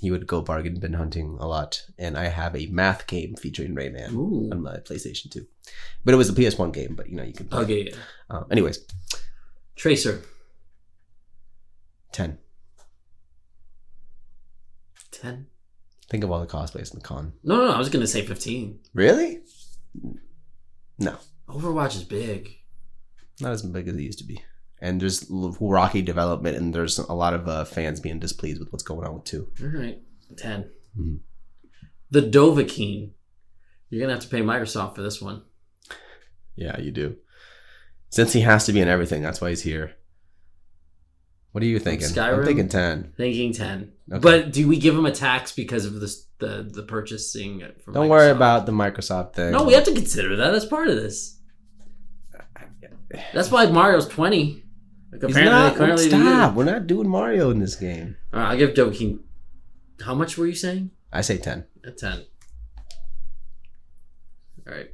he would go bargain bin hunting a lot, and I have a math game featuring Rayman on my PlayStation 2. But it was a PS1 game, but you can play.
Okay, yeah.
Anyways.
Tracer.
10.
10?
Think of all the cosplays in the con.
No, I was going to say 15.
Really? No.
Overwatch is big.
Not as big as it used to be. And there's rocky development, and there's a lot of fans being displeased with what's going on with 2.
All right. 10. Mm-hmm. The Dovahking. You're going to have to pay Microsoft for this one.
Yeah, you do. Since he has to be in everything, that's why he's here. What are you thinking?
Skyrim?
I'm thinking 10.
Thinking 10. Okay. But do we give him a tax because of the purchasing from
Don't
Microsoft?
worry about the Microsoft thing.
No, we have to consider that as part of this. That's why Mario's 20.
He's not. Stop. We're not doing Mario in this game.
All right, I'll give Dovahking. How much were you saying?
I say 10.
A 10. All right.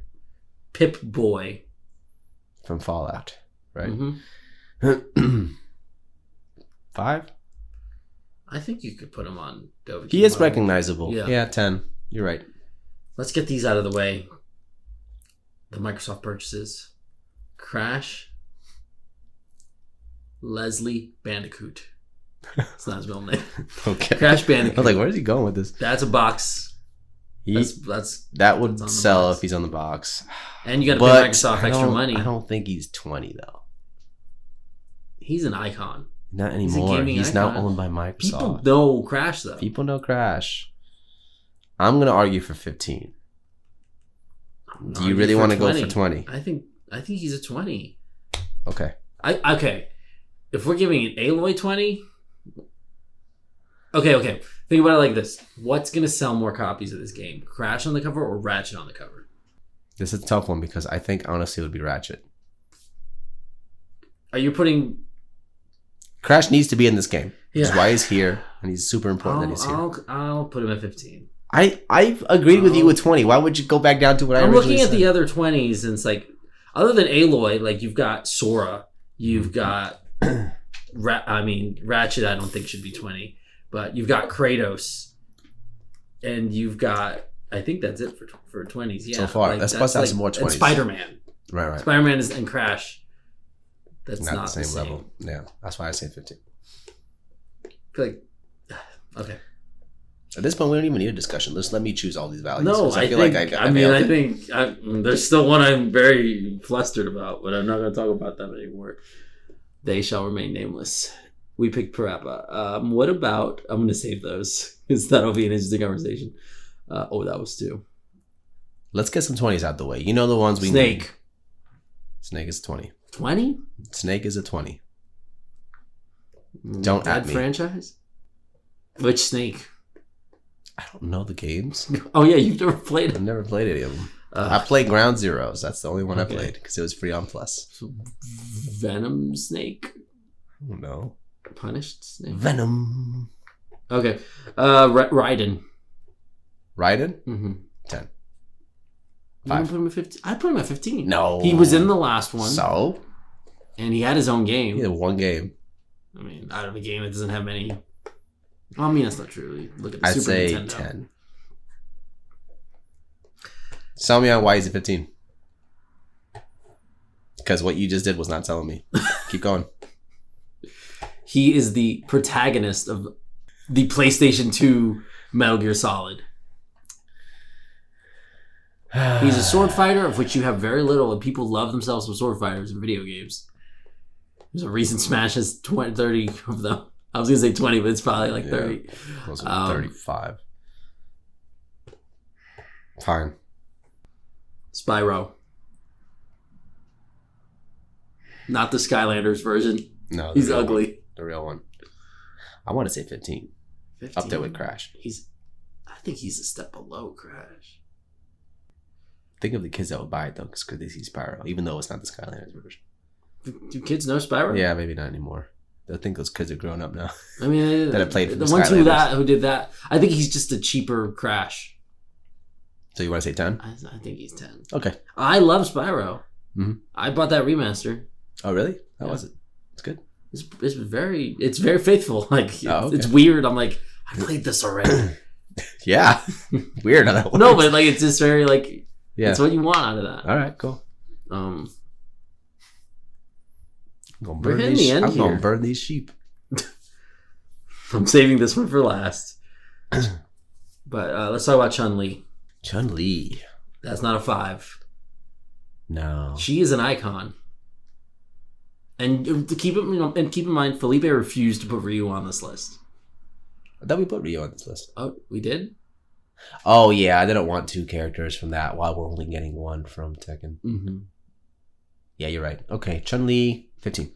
Pip-Boy.
From Fallout, right?
Mm-hmm.
5?
I think you could put him on Dovahking.
He is recognizable.
Yeah.
Yeah, 10. You're right.
Let's get these out of the way. The Microsoft purchases. Crash. Leslie Bandicoot. It's not his middle name.
Okay.
Crash Bandicoot.
I was like, where is he going with this?
That's a box.
That would sell if he's on the box.
And you got to pay Microsoft extra money.
I don't think he's 20 though.
He's an icon.
Not anymore. He's now owned by Microsoft.
People know Crash though.
People know Crash. I'm gonna argue for 15. Do you really want to go for 20?
I think he's a 20.
Okay.
Okay. If we're giving an Aloy 20, okay. Think about it like this: what's gonna sell more copies of this game? Crash on the cover or Ratchet on the cover?
This is a tough one because I think honestly it would be Ratchet.
Are you putting?
Crash needs to be in this game. Yeah. Which is why he's here, and he's super important that he's here.
I'll put him at 15.
I've agreed with you with 20. Why would you go back down to what I originally said?
I'm looking at the other 20s, and it's like, other than Aloy, like you've got Sora, you've got, Ratchet. I don't think should be 20, but you've got Kratos, and you've got. I think that's it for 20s. Yeah,
so far. Let's bust out some more 20s.
And Spiderman.
Right.
Spiderman and Crash. That's not
the same level. Yeah, that's why I say 15.
I feel like, okay.
At this point, we don't even need a discussion. Just let me choose all these values.
No, I think there's still one I'm very flustered about, but I'm not going to talk about them anymore. They shall remain nameless. We picked Parappa. What about? I'm going to save those because that'll be an interesting conversation. That was 2.
Let's get some 20s out the way. You know the ones we
need.
Snake is 20.
20?
Snake is a 20. Don't at me.
Franchise? Which Snake?
I don't know the games.
Oh yeah, you've never played it.
I've never played any of them. I played Ground Zeroes. That's the only one I played because it was free on Plus.
So, Venom Snake?
I don't know.
Punished Snake?
Venom.
Okay. Raiden.
Raiden?
Mm-hmm.
10.
5. Put him at 15. I'd put him at 15.
No.
He was in the last one.
So?
And he had his own game.
He had one game.
I mean, out of a game that doesn't have many. I mean, that's not true. Look at the Super
Nintendo. I'd say 10. Tell me on why he's at 15. Because what you just did was not telling me. Keep going.
He is the protagonist of the PlayStation 2 Metal Gear Solid. He's a sword fighter, of which you have very little, and people love themselves with sword fighters in video games. There's a reason Smash has 30 of them. I was going to say 20, but it's probably like 30.
Closer to 35. Fine.
Spyro. Not the Skylanders version.
No,
he's ugly.
The real one. I want to say 15. Up there with Crash.
I think he's a step below Crash.
Think of the kids that would buy it though, because they see Spyro, even though it's not the Skylanders version.
Do kids know Spyro?
Yeah, maybe not anymore. I think those kids are grown up now.
I mean,
that have played for
the ones who did that. I think he's just a cheaper Crash.
So you want to say 10?
I think he's 10.
Okay.
I love Spyro.
Mm-hmm.
I bought that remaster.
Oh really? How was it? It's good.
It's very faithful. Like
okay.
It's weird. I'm like, I played this already.
Yeah. Weird how that works.
No, but like it's just very like.
Yeah.
That's what you want out of that.
All right, cool.
I'm
going to burn these sheep.
I'm saving this one for last. But let's talk about Chun-Li.
Chun-Li.
That's not a 5.
No.
She is an icon. And to keep in mind, Felipe refused to put Ryu on this list.
I thought we put Ryu on this list.
Oh, we did?
Oh, yeah. I didn't want 2 characters from that while we're only getting 1 from Tekken.
Mm-hmm.
Yeah, you're right. Okay, Chun-Li, 15.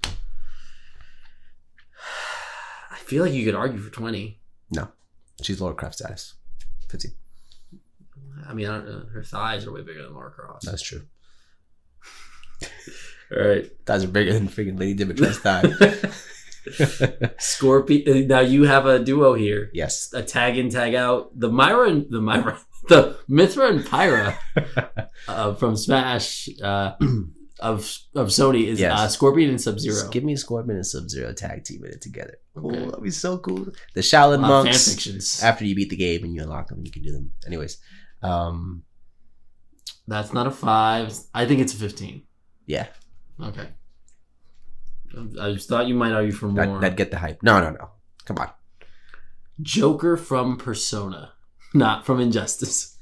I feel like you could argue for 20.
No. She's Lara Croft status. 15.
I mean, her thighs are way bigger than Lara Croft.
That's true.
All right.
Thighs are bigger than freaking Lady Dimitrescu's thigh.
Scorpion. Now you have a duo here.
Yes.
A tag in, tag out. The Mithra and Pyra from Smash of Sony is Scorpion and Sub-Zero.
Just give me Scorpion and Sub-Zero tag team it together.
Okay.
Oh, that'd be so cool. The Shaolin monks. After you beat the game and you unlock them, you can do them. Anyways,
that's not a 5. I think it's a 15.
Yeah.
Okay. I just thought you might argue for more.
That'd get the hype. No. Come on.
Joker from Persona, not from Injustice.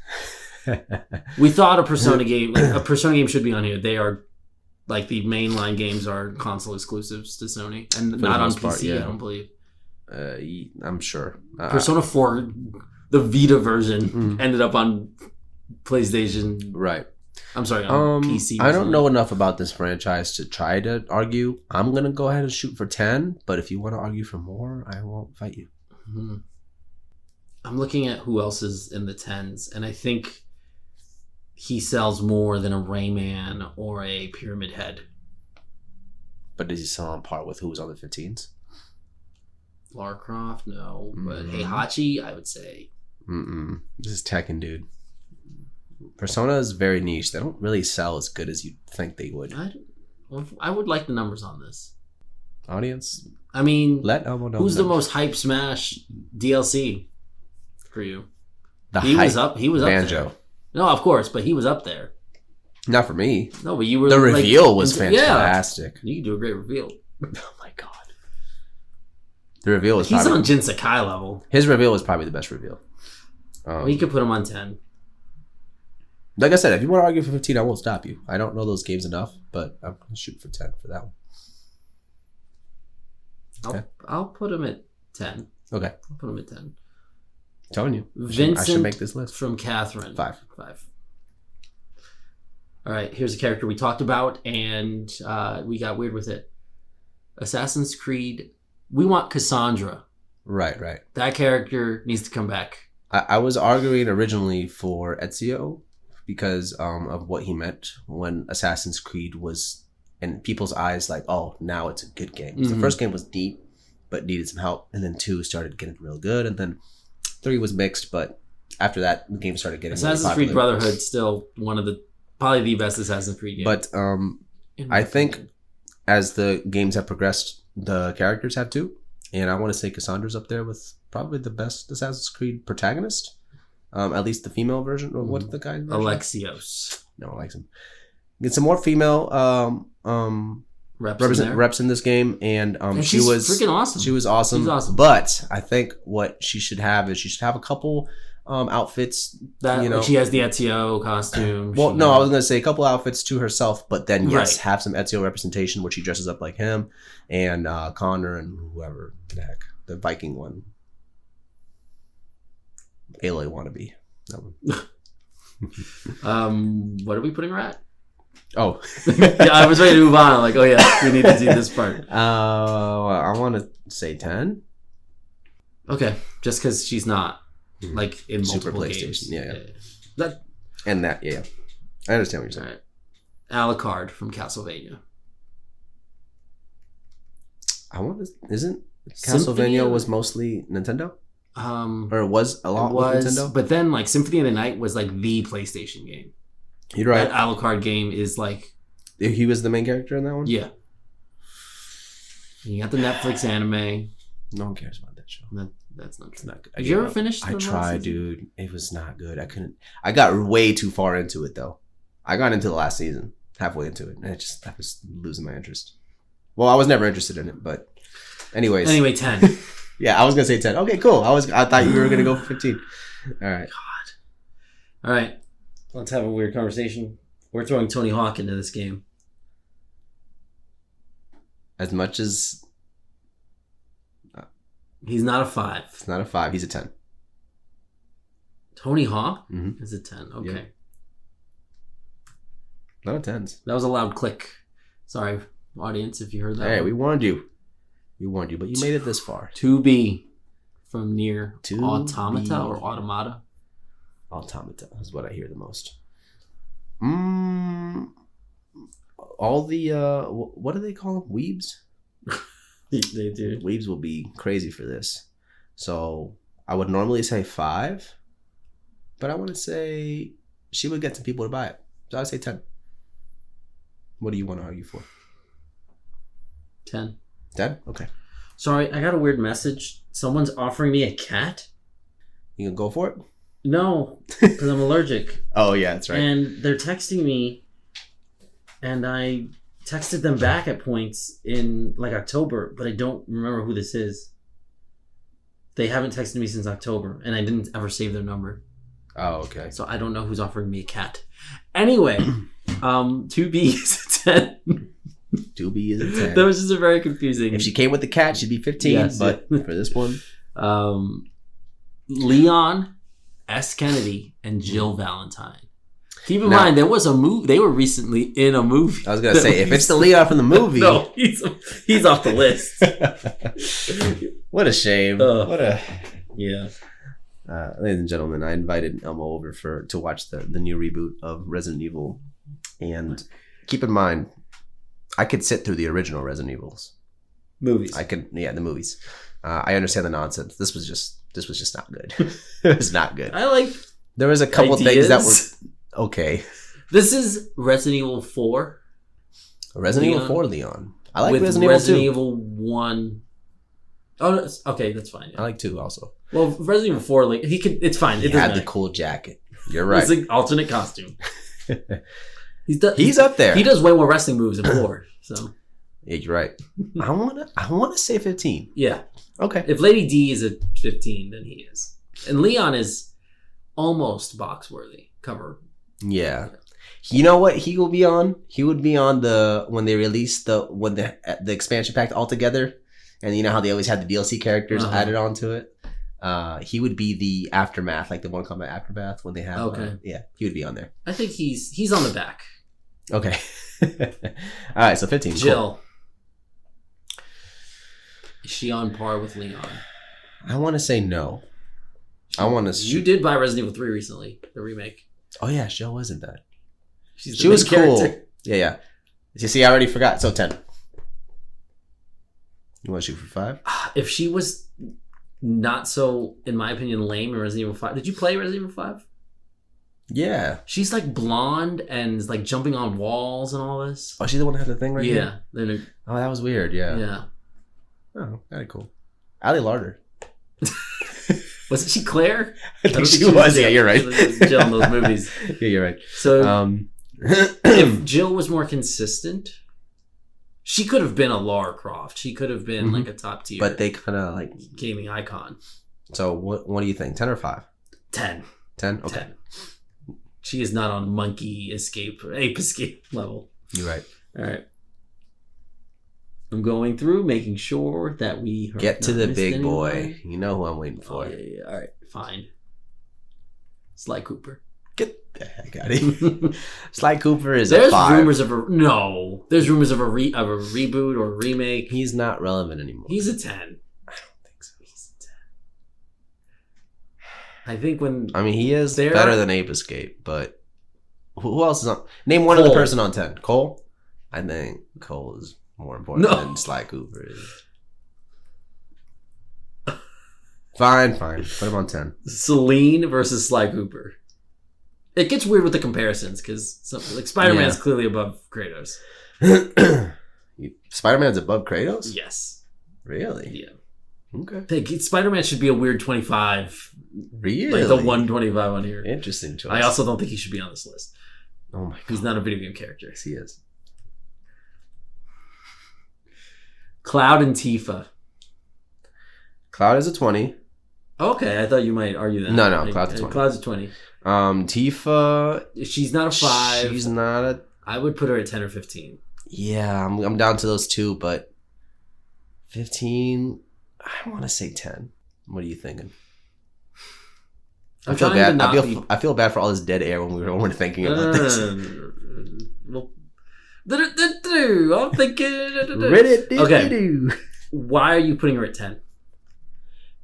We thought a Persona game should be on here. They are like the mainline games are console exclusives to Sony and not on PC. I don't believe.
I'm sure.
Persona 4, the Vita version, ended up on PlayStation.
Right.
I'm sorry, on PC.
I don't know enough about this franchise to try to argue. I'm going to go ahead and shoot for 10, but if you want to argue for more, I won't fight you.
Mm-hmm. I'm looking at who else is in the 10s, and I think he sells more than a Rayman or a Pyramid Head.
But does he sell on par with who was on the 15s?
Lara Croft, no. But Heihachi, I would say.
This is Tekken, dude. Persona is very niche. They don't really sell as good as you'd think they would.
I would like the numbers on this.
Audience?
I mean,
let Elmo know.
Who's the most hype Smash DLC for you?
He was
up
Banjo.
There. No, of course, but he was up there.
Not for me.
No, but you were.
The reveal was fantastic.
Yeah, you can do a great reveal.
Oh my god. The reveal was.
He's on Jin Sakai level.
His reveal was probably the best reveal.
Well, you could put him on 10.
Like I said, if you want to argue for 15, I won't stop you. I don't know those games enough, but I'm going to shoot for 10 for that one. Okay.
I'll put him at 10.
Okay.
I'll put him at 10.
I'm telling you.
Vincent
I should make this list.
From Catherine.
5.
All right, here's a character we talked about, and we got weird with it. Assassin's Creed. We want Kassandra.
Right.
That character needs to come back.
I was arguing originally for Ezio because of what he meant when Assassin's Creed was in people's eyes like, oh, now it's a good game. Mm-hmm. The first game was deep, but needed some help. And then 2 started getting real good. And then 3 was mixed, but after that, the game started getting
Assassin's Creed Brotherhood still one of probably the best Assassin's Creed games.
But I think as the games have progressed, the characters have too. And I want to say Cassandra's up there with probably the best Assassin's Creed protagonist. At least the female version. Or what's the guy's version?
Alexios.
No one likes him. Get some more female reps in this game, and she was
freaking awesome.
She was awesome.
She's awesome.
But I think what she should have is a couple outfits that
she has the Ezio costume.
Well, I was gonna say a couple outfits to herself, but then have some Ezio representation where she dresses up like him and Connor and whoever the heck, the Viking one, Aloy wannabe. That
one. What are we putting her at?
Oh,
yeah, I was ready to move on. Like, oh yeah, we need to do this part.
I want to say 10.
Okay, just because she's not like in multiple
Super PlayStation,
games.
Yeah. I understand what you're saying.
All right. Alucard from Castlevania.
Isn't Castlevania was mostly Nintendo? Or it was a lot with Nintendo?
But then like Symphony of the Night was like the PlayStation game.
You're right.
That Alucard game is like...
He was the main character in that one?
Yeah. You got the Netflix anime.
No one cares about that show.
That's not true.
It's not good.
Did you ever finish
I tried, dude. It was not good. I couldn't... I got way too far into it, though. I got into the last season, halfway into it, and I was losing my interest. Well, I was never interested in it, but... Anyway, 10. Yeah, I was going to say 10. Okay, cool. I thought you were going to go for 15. All right.
God. All right. Let's have a weird conversation. We're throwing Tony Hawk into this game.
As much as...
He's not a 5.
It's not a 5. He's a 10.
Tony Hawk
Mm-hmm.
is a 10. Okay.
Yeah. Not a 10s.
That was a loud click. Sorry, audience, if you heard that.
Hey, we warned you. We warned you, but you made it this far.
2B from Nier
2B.
Automata or Automata?
Automata is what I hear the most. All the what do they call them? Weebs?
They do.
Weebs will be crazy for this. So I would normally say 5, but I want to say she would get some people to buy it. So I'd say 10. What do you want to argue for?
10.
10? Okay.
Sorry, I got a weird message. Someone's offering me a cat?
You gonna go for it?
No, because I'm allergic.
Oh, yeah, that's right.
And they're texting me, and I texted them back at points in like October, but I don't remember who this is. They haven't texted me since October, and I didn't ever save their number.
Oh, okay.
So I don't know who's offering me a cat. Anyway, 2B is a 10.
2B is a 10.
That was just a very confusing.
If she came with the cat, she'd be 15. Yes, but for this one,
Leon S. Kennedy and Jill Valentine. Keep in mind, there was a movie. They were recently in a movie.
I was gonna say, if it's the Leon from the movie,
no, he's off the list.
What a shame.
Yeah.
Ladies and gentlemen, I invited Elmo over to watch the new reboot of Resident Evil, and keep in mind, I could sit through the original Resident Evils
movies.
The movies. I understand the nonsense. This was just not good. It was not good. There was a couple things that were okay.
This is Resident Evil 4.
Resident Evil 4 Leon. I like
with
Resident Evil 2.
Resident Evil 1. Oh, no, okay, that's fine. Yeah.
I like 2 also.
Well, Resident Evil 4, like it's fine.
He had the cool jacket. You're right.
It's an alternate costume.
He's up there.
He does way more wrestling moves in 4. So
yeah, you're right. I wanna say 15.
Yeah.
Okay.
If Lady D is a 15, then he is. And Leon is almost box worthy cover.
Yeah. You know what he will be on? He would be on when they released the expansion pack altogether, and you know how they always had the DLC characters added onto it. He would be the aftermath, like the Mortal Kombat aftermath when they have.
Okay.
Yeah, he would be on there.
I think he's on the back.
Okay. All right, so 15.
Jill.
Cool.
Is she on par with Leon?
I want to say no.
You did buy Resident Evil 3 recently, the remake.
Oh yeah, Jill wasn't bad.
She was cool.
Yeah. You see, I already forgot. So 10. You want to shoot for 5?
If she was not so, in my opinion, lame in Resident Evil 5. Did you play Resident Evil 5?
Yeah.
She's like blonde and is like jumping on walls and all this.
Oh, she's the one that had the thing right here?
Yeah.
Oh, that was weird. Yeah.
Yeah.
Oh, very cool. Ali Larder.
Wasn't she Claire?
I think she was. Yeah, you're right.
Jill in those movies.
Yeah, you're right.
So if Jill was more consistent, She could have been a Lara Croft. She could have been like a top tier.
But they kind of like
gaming icon.
So what do you think? 10 or 5?
10.
10? Okay.
10. She is not on ape escape level.
You're right.
All right. I'm going through, making sure that we
get to the big boy. You know who I'm waiting for.
Oh, yeah. All right, fine. Sly Cooper.
Get the heck out of here. Sly Cooper is
There's
a 5.
rumors of There's rumors of a reboot or a remake.
He's not relevant anymore.
He's a 10.
I don't think so. He's
a 10. I think
he is better than Ape Escape, but who else is on? Name one other person on 10. Cole? I think Cole is more important than Sly Cooper is. Fine. Put him on 10.
Selene versus Sly Cooper. It gets weird with the comparisons because Spider-Man is clearly above Kratos.
Spider-Man's above Kratos?
Yes.
Really?
Yeah.
Okay.
Spider-Man should be a weird 25.
Really?
Like the 125 on here.
Interesting choice.
I also don't think he should be on this list.
Oh my god.
He's not a video game character.
Yes, he is.
Cloud and Tifa.
Cloud is a 20.
Okay, I thought you might argue that.
No, Cloud's a 20.
Cloud's a 20.
Tifa.
She's not a 5.
She's not a...
I would put her at 10 or 15.
Yeah, I'm down to those two, but 15, I want to say 10. What are you thinking? I feel bad. I feel bad for all this dead air when we're thinking about this.
I'm thinking. Okay. Why are you putting her at 10?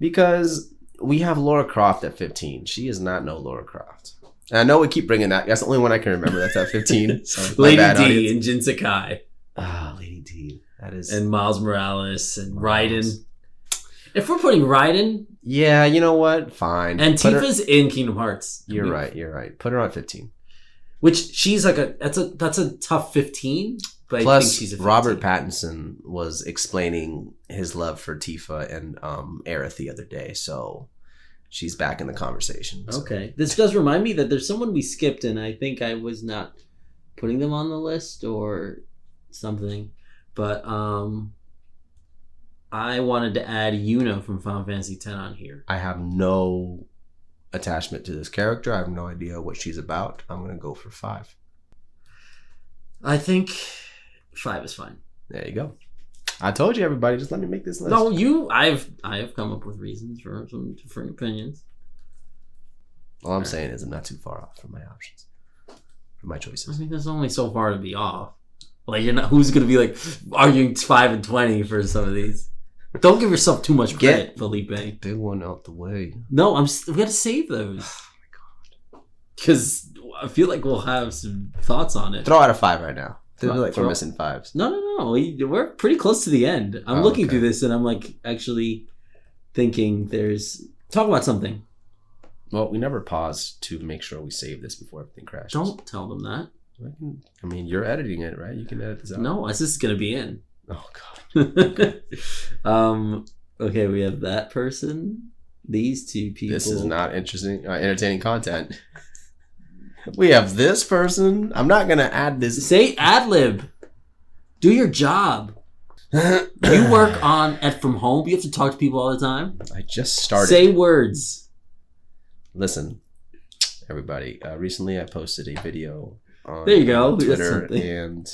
Because we have Lara Croft at 15. She is not no Lara Croft. And I know we keep bringing that. That's the only one I can remember that's at 15. So
Lady D and Jin Sakai.
Lady D. That is.
And Miles Morales and Raiden. If we're putting Raiden.
Yeah, you know what? Fine.
And Tifa's in Kingdom Hearts.
You're right. Put her on 15.
Which she's like that's a tough 15. But
plus,
I think she's a 15.
Robert Pattinson was explaining his love for Tifa and Aerith the other day, so she's back in the conversation. So.
Okay. This does remind me that there's someone we skipped, and I think I was not putting them on the list or something. But I wanted to add Yuna from Final Fantasy X on here.
I have no attachment to this character. I have no idea what she's about. I'm going to go for 5.
I think 5 is fine.
There you go. I told you, everybody. Just let me make this list.
No, I have come up with reasons for some different opinions.
All I'm saying is I'm not too far off from my options, from my choices.
I mean, there's only so far to be off. Like, you're not. Who's going to be like arguing 5 and 20 for some of these? Don't give yourself too much credit, Felipe.
Big one out the way.
No, we got to save those. Oh my god. Because I feel like we'll have some thoughts on it.
Throw out a 5 right now. Feel like we're missing 5s.
No. We're pretty close to the end. I'm looking through this and I'm like actually thinking talk about something.
Well, we never pause to make sure we save this before everything crashes.
Don't tell them that.
I mean, you're editing it, right? You can edit this out.
No, this is going to be in.
Oh, God.
Okay, we have that person. These two people.
This is not interesting, entertaining content. We have this person. I'm not going to add this.
Say ad-lib. Do your job. You work from home. You have to talk to people all the time.
I just started.
Say words.
Listen, everybody. Recently, I posted a video on
there you go.
Twitter and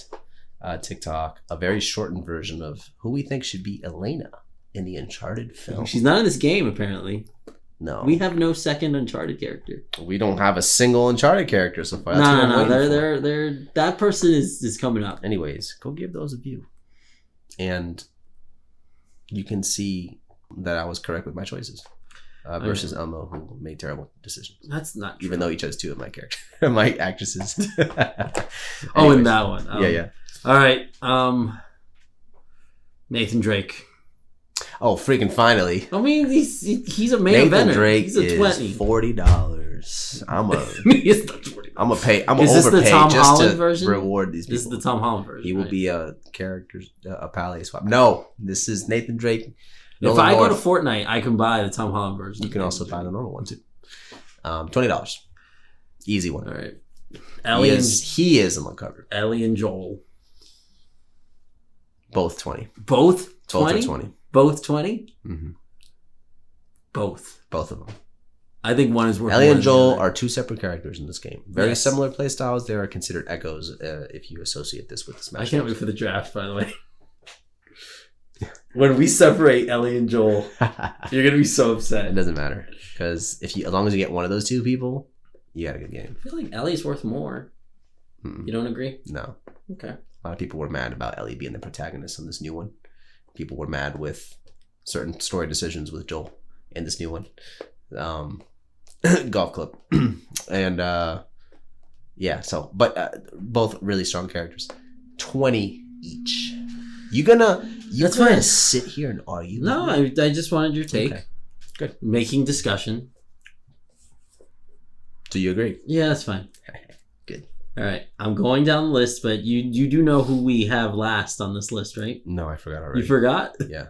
TikTok. A very shortened version of who we think should be Elena in the Uncharted film.
She's not in this game, apparently.
No.
We have no second Uncharted character.
We don't have a single Uncharted character so far.
No. They're that person is coming up.
Anyways, go give those a view. And you can see that I was correct with my choices. Versus Elmo, who made terrible decisions.
That's not true.
Even though he chose 2 of my characters. My actresses.
Oh, in that one.
Yeah.
All right. Nathan Drake.
Oh, freaking finally.
I mean, he's a main
Nathan
eventer.
Drake
He's a 20.
is $40. I'm gonna pay. I'm gonna
overpay
the Tom
just
Holland
to version?
reward these people.
This is the Tom Holland version.
He will be a palette swap. No, this is Nathan Drake.
If I go to Fortnite, I can buy the Tom Holland version.
You can also buy the normal one too. $20. Easy one.
All right.
He is on the cover.
Ellie and Joel.
Both 20.
Both 20?
Both are 20.
Both 20?
Mm-hmm.
Both
of them.
I think one is worth
Ellie
more
and
than
Joel
the other.
are two separate characters in this game. Very similar playstyles. They are considered echoes if you associate this with the Smash.
I can't wait for the draft, by the way. When we separate Ellie and Joel, you're going to be so upset.
It doesn't matter. Because as long as you get one of those two people, you got a good game.
I feel like Ellie's worth more. You don't agree?
No.
Okay.
A lot of people were mad about Ellie being the protagonist on this new one. People were mad with certain story decisions with Joel in this new one. Golf club. And both really strong characters. 20 each. You're gonna sit here and argue?
No, I just wanted your take.
Okay. Good.
Making discussion.
Do you agree?
Yeah, that's fine.
Good.
All right, I'm going down the list, but you do know who we have last on this list, right?
No, I forgot already.
You forgot?
Yeah.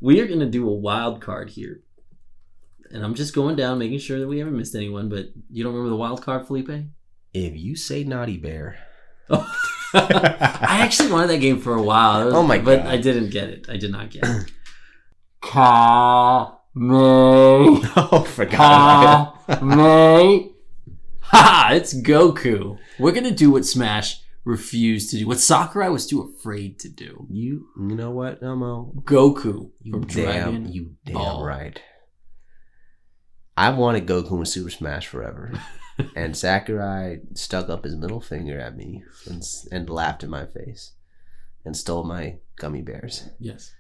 We are going to do a wild card here. And I'm just going down, making sure that we haven't missed anyone, but you don't remember the wild card, Felipe?
If you say Naughty Bear.
Oh. I actually wanted that game for a while.
Oh my God.
But I didn't get it. I did not get it. Ka-me.
Oh, forgot about it.
Ka-me. Ha! It's Goku. We're going to do what Smash refused to do. What Sakurai was too afraid to do.
You know what, Elmo?
Goku from
damn
Ball.
right. I wanted Goku in Super Smash forever. And Sakurai stuck up his middle finger at me and laughed in my face and stole my gummy bears.
Yes.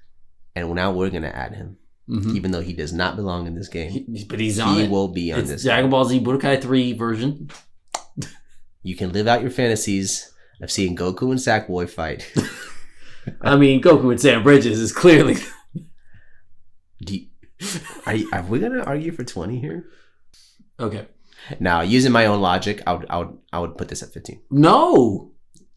And now we're going to add him. Mm-hmm. Even though he does not belong in this game.
But he's on
He
it.
will be on this
Dragon
game.
Ball Z Budokai 3 version.
You can live out your fantasies of seeing Goku and Sackboy fight.
I mean, Goku and Sam Bridges is clearly...
Are we going to argue for 20 here?
Okay.
Now, using my own logic, I would put this at 15.
No!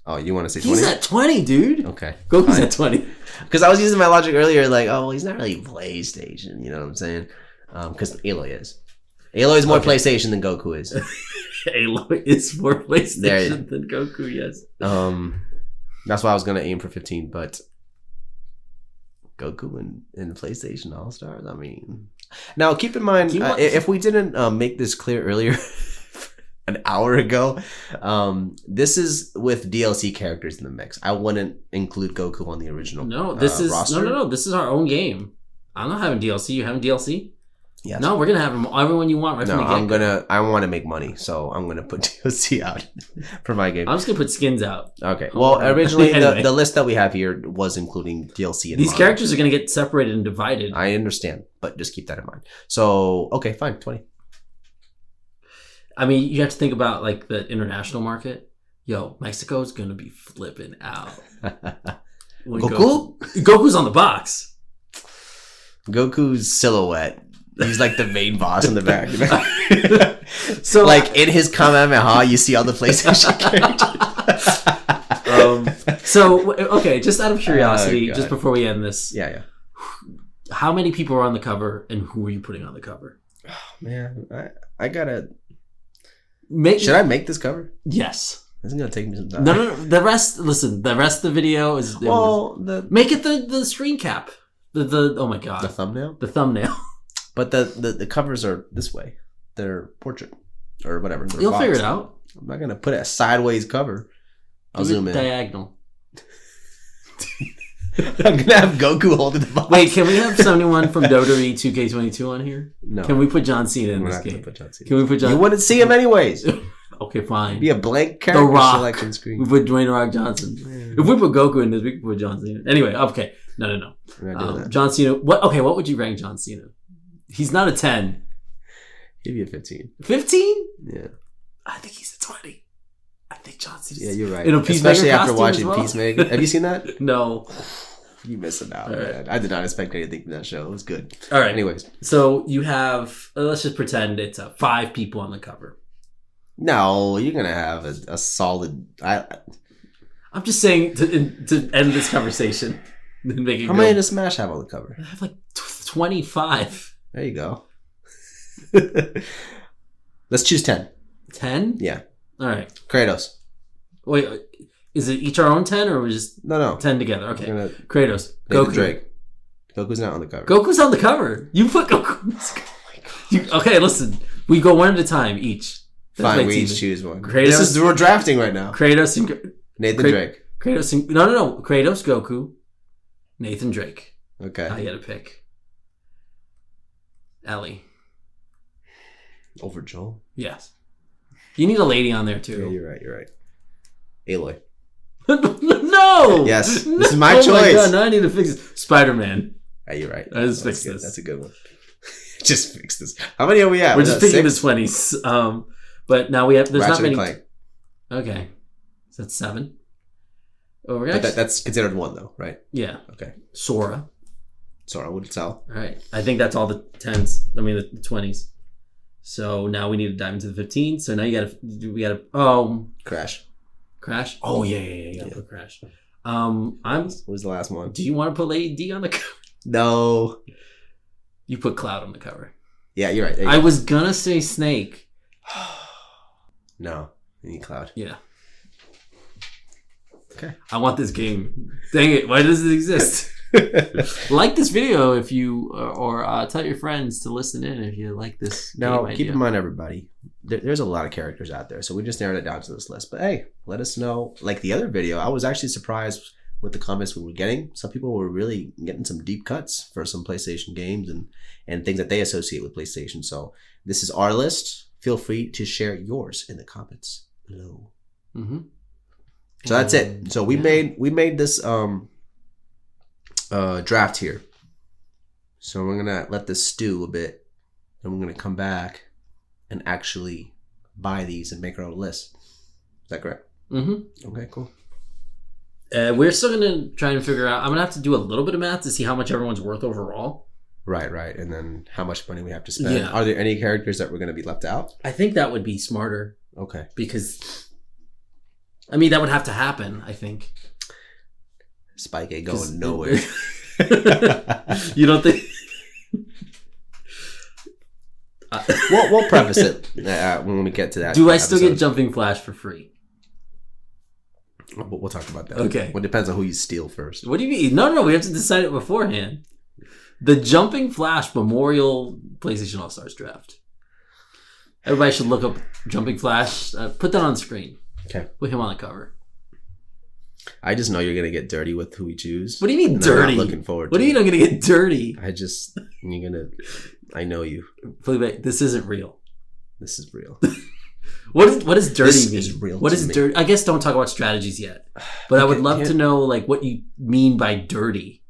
Oh, you want to say 20?
He's at 20, dude.
Okay.
Goku's at 20.
Because I was using my logic earlier, like, oh, well, he's not really PlayStation. You know what I'm saying? Because Aloy is. Aloy is more PlayStation than Goku is.
Aloy is more PlayStation than Goku, yes.
That's why I was going to aim for 15, but Goku in PlayStation All-Stars, I mean... Now, keep in mind, if we didn't make this clear earlier, an hour ago, this is with DLC characters in the mix. I wouldn't include Goku on the original roster.
No. This is our own game. I'm not having DLC. You having DLC?
Yes.
No, we're gonna have everyone you want right from the get-go.
I want to make money, so I'm gonna put DLC out for my game.
I'm just gonna put skins out.
Okay. Well, originally anyway. the list that we have here was including DLC. And
these characters are gonna get separated and divided.
I understand, but just keep that in mind. So, okay, fine, 20.
I mean, you have to think about like the international market. Yo, Mexico's gonna be flipping out. Goku's on the box.
Goku's silhouette. He's like the main boss in the back.
So,
like in his Kamehameha, you see all the PlayStation characters.
Okay, just out of curiosity, just before we end this,
yeah.
How many people are on the cover, and who are you putting on the cover?
Oh, man, I gotta.
Should
I make this cover?
Yes.
This is gonna take me some time.
No. The rest of the video is. Make it the screen cap. Oh my god.
The thumbnail.
The thumbnail.
But the covers are this way. They're portrait or whatever.
You'll figure it out.
I'm not gonna put a sideways cover. I'll zoom in.
Diagonal.
I'm gonna have Goku holding the box.
Wait, can we have someone from Dotary 2K22 on here?
No.
Can we put John Cena in this game? Can we put John?
You wouldn't see him anyways.
Okay, fine.
It'd be a blank character selection screen.
We put Dwayne Rock Johnson. Yeah. If we put Goku in this, we can put John Cena. Anyway, okay. No. John Cena. What would you rank John Cena? He's not a 10.
He'd be a 15.
15?
Yeah.
I think he's a 20. I think John Cena's...
Yeah, you're right.
Especially
after watching Peacemaker. Have you seen that?
No.
You missing out, man. I did not expect anything from that show. It was good.
All right.
Anyways.
So you have... let's just pretend it's 5 people on the cover.
No, you're going to have a solid...
I'm just saying to end this conversation. Make it
How many does Smash have on the cover?
I have like 25.
There you go. Let's choose 10.
10?
Yeah.
All right.
Kratos.
Wait. Is it each our own 10 or we just
No.
10 together? Okay. Kratos. Goku.
Drake. Goku's not on the cover.
Goku's on the cover. You put Goku on the cover. Okay, listen. We go one at a time each.
Fine, we each choose one.
Kratos,
We're drafting right now.
Kratos and
Nathan Drake.
Kratos and no. Kratos, Goku, Nathan Drake.
Okay.
I gotta pick. Ellie.
Over Joel?
Yes. You need a lady on there too.
Yeah, you're right. Aloy.
No!
Yes. This is my choice.
My God, now I need to fix it. Spider-Man.
Yeah, you're right.
I just fix this.
That's a good one. Just fix this. How many are we at?
We're just picking the 20s. But now we have... There's
Ratchet
not many...
Clank.
Okay. So that's 7. Oh, we're
but that's considered 1 though, right?
Yeah.
Okay.
Sora.
Sora would tell.
All right. I think that's all the 10s. I mean, the 20s. So now we need to dive into the 15. So now we gotta... Oh.
Crash.
Oh, yeah. Put Crash. What
was the last one?
Do you want to put Lady D on the cover?
No.
You put Cloud on the cover.
Yeah, you're right.
I was gonna say Snake.
No. You need Cloud.
Yeah.
Okay.
I want this game. Dang it. Why does it exist? Like this video if you, or tell your friends to listen in if you like this.
Now, keep in mind, everybody, there's a lot of characters out there. So we just narrowed it down to this list. But hey, let us know. Like the other video, I was actually surprised with the comments we were getting. Some people were really getting some deep cuts for some PlayStation games and things that they associate with PlayStation. So this is our list. Feel free to share yours in the comments below. Mm-hmm. So that's it. So we made this draft here. So we're gonna let this stew a bit, and we're gonna come back and actually buy these and make our own list. Is that correct? Mm-hmm. Okay, cool.
We're still gonna try and figure out. I'm gonna have to do a little bit of math to see how much everyone's worth overall.
Right, and then how much money we have to spend.
Yeah.
Are there any characters that we're gonna be left out?
I think that would be smarter.
Okay.
Because, I mean, that would have to happen. I think.
Spike ain't going nowhere.
You don't think?
We'll preface it when we get to that.
Do I still get Jumping Flash for free?
We'll talk about that.
Okay.
Well, it depends on who you steal first.
What do you mean? No. We have to decide it beforehand. The Jumping Flash Memorial PlayStation All-Stars draft. Everybody should look up Jumping Flash. Put that on the screen.
Okay.
Put him on the cover.
I just know you're gonna get dirty with who we choose.
What do you mean dirty?
I'm not looking forward.
What do you mean I'm gonna get dirty?
I know you.
Felipe, this isn't real.
This is real.
What does dirty
this
mean?
Is real.
What is dirty? I guess don't talk about strategies yet. But I would love to know like what you mean by dirty.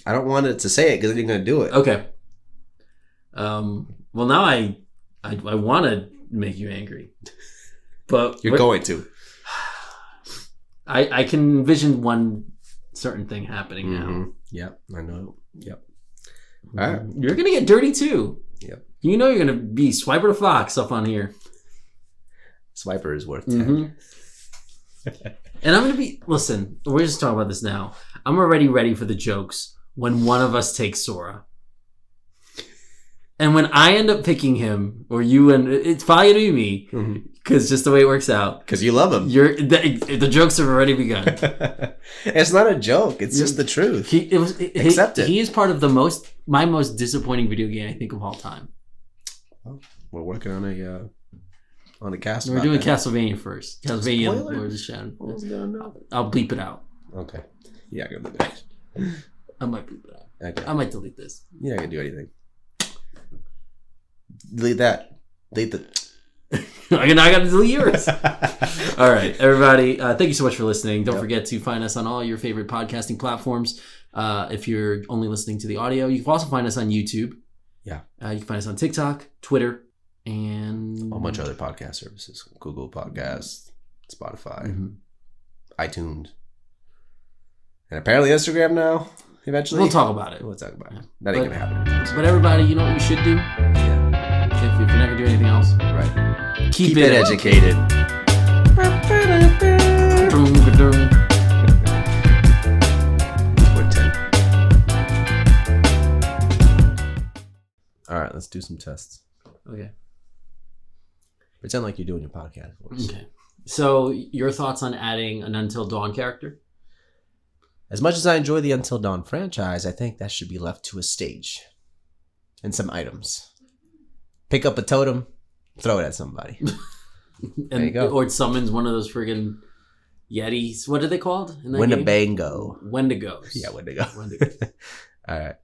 I don't want it to say it because then you're gonna do it.
Okay. Well, now I want to make you angry, but
you're going to.
I can envision one certain thing happening now.
Yep, I know. Yep.
All right. You're gonna get dirty too.
Yep.
You know you're gonna be Swiper the Fox up on here.
Swiper is worth 10.
And I'm gonna be. Listen, we're just talking about this now. I'm already ready for the jokes when one of us takes Sora. And when I end up picking him, or you, and it's probably gonna be me, because just the way it works out.
Because you love him.
The jokes have already begun.
It's not a joke. It's just the truth. Accept it.
He is part of my most disappointing video game I think of all time.
Well, we're working on a cast.
We're doing Castlevania first. Castlevania Lord of the Shadow. I'll bleep it out.
Okay. You're not gonna do that.
I might bleep it out.
Okay.
I might delete this.
You're not gonna do anything. Delete that. Delete the.
I gotta delete yours. All right, everybody. Thank you so much for listening. Don't forget to find us on all your favorite podcasting platforms. If you're only listening to the audio, you can also find us on YouTube.
Yeah.
You can find us on TikTok, Twitter, and
a bunch of other podcast services: Google Podcasts, Spotify, iTunes, and apparently Instagram now. Eventually,
we'll talk about it.
We'll talk about it. That ain't gonna happen.
But everybody, you know what you should do? Yeah. If you're not gonna do anything else,
right?
Keep it
educated. All right, let's do some tests.
Okay.
Pretend like you're doing your podcast voice.
Okay. So, your thoughts on adding an Until Dawn character?
As much as I enjoy the Until Dawn franchise, I think that should be left to a stage. And some items. Pick up a totem, throw it at somebody. There you go.
Or it summons one of those friggin' Yetis. What are they called?
Winnebago.
Wendigos.
Yeah, Wendigo. All right.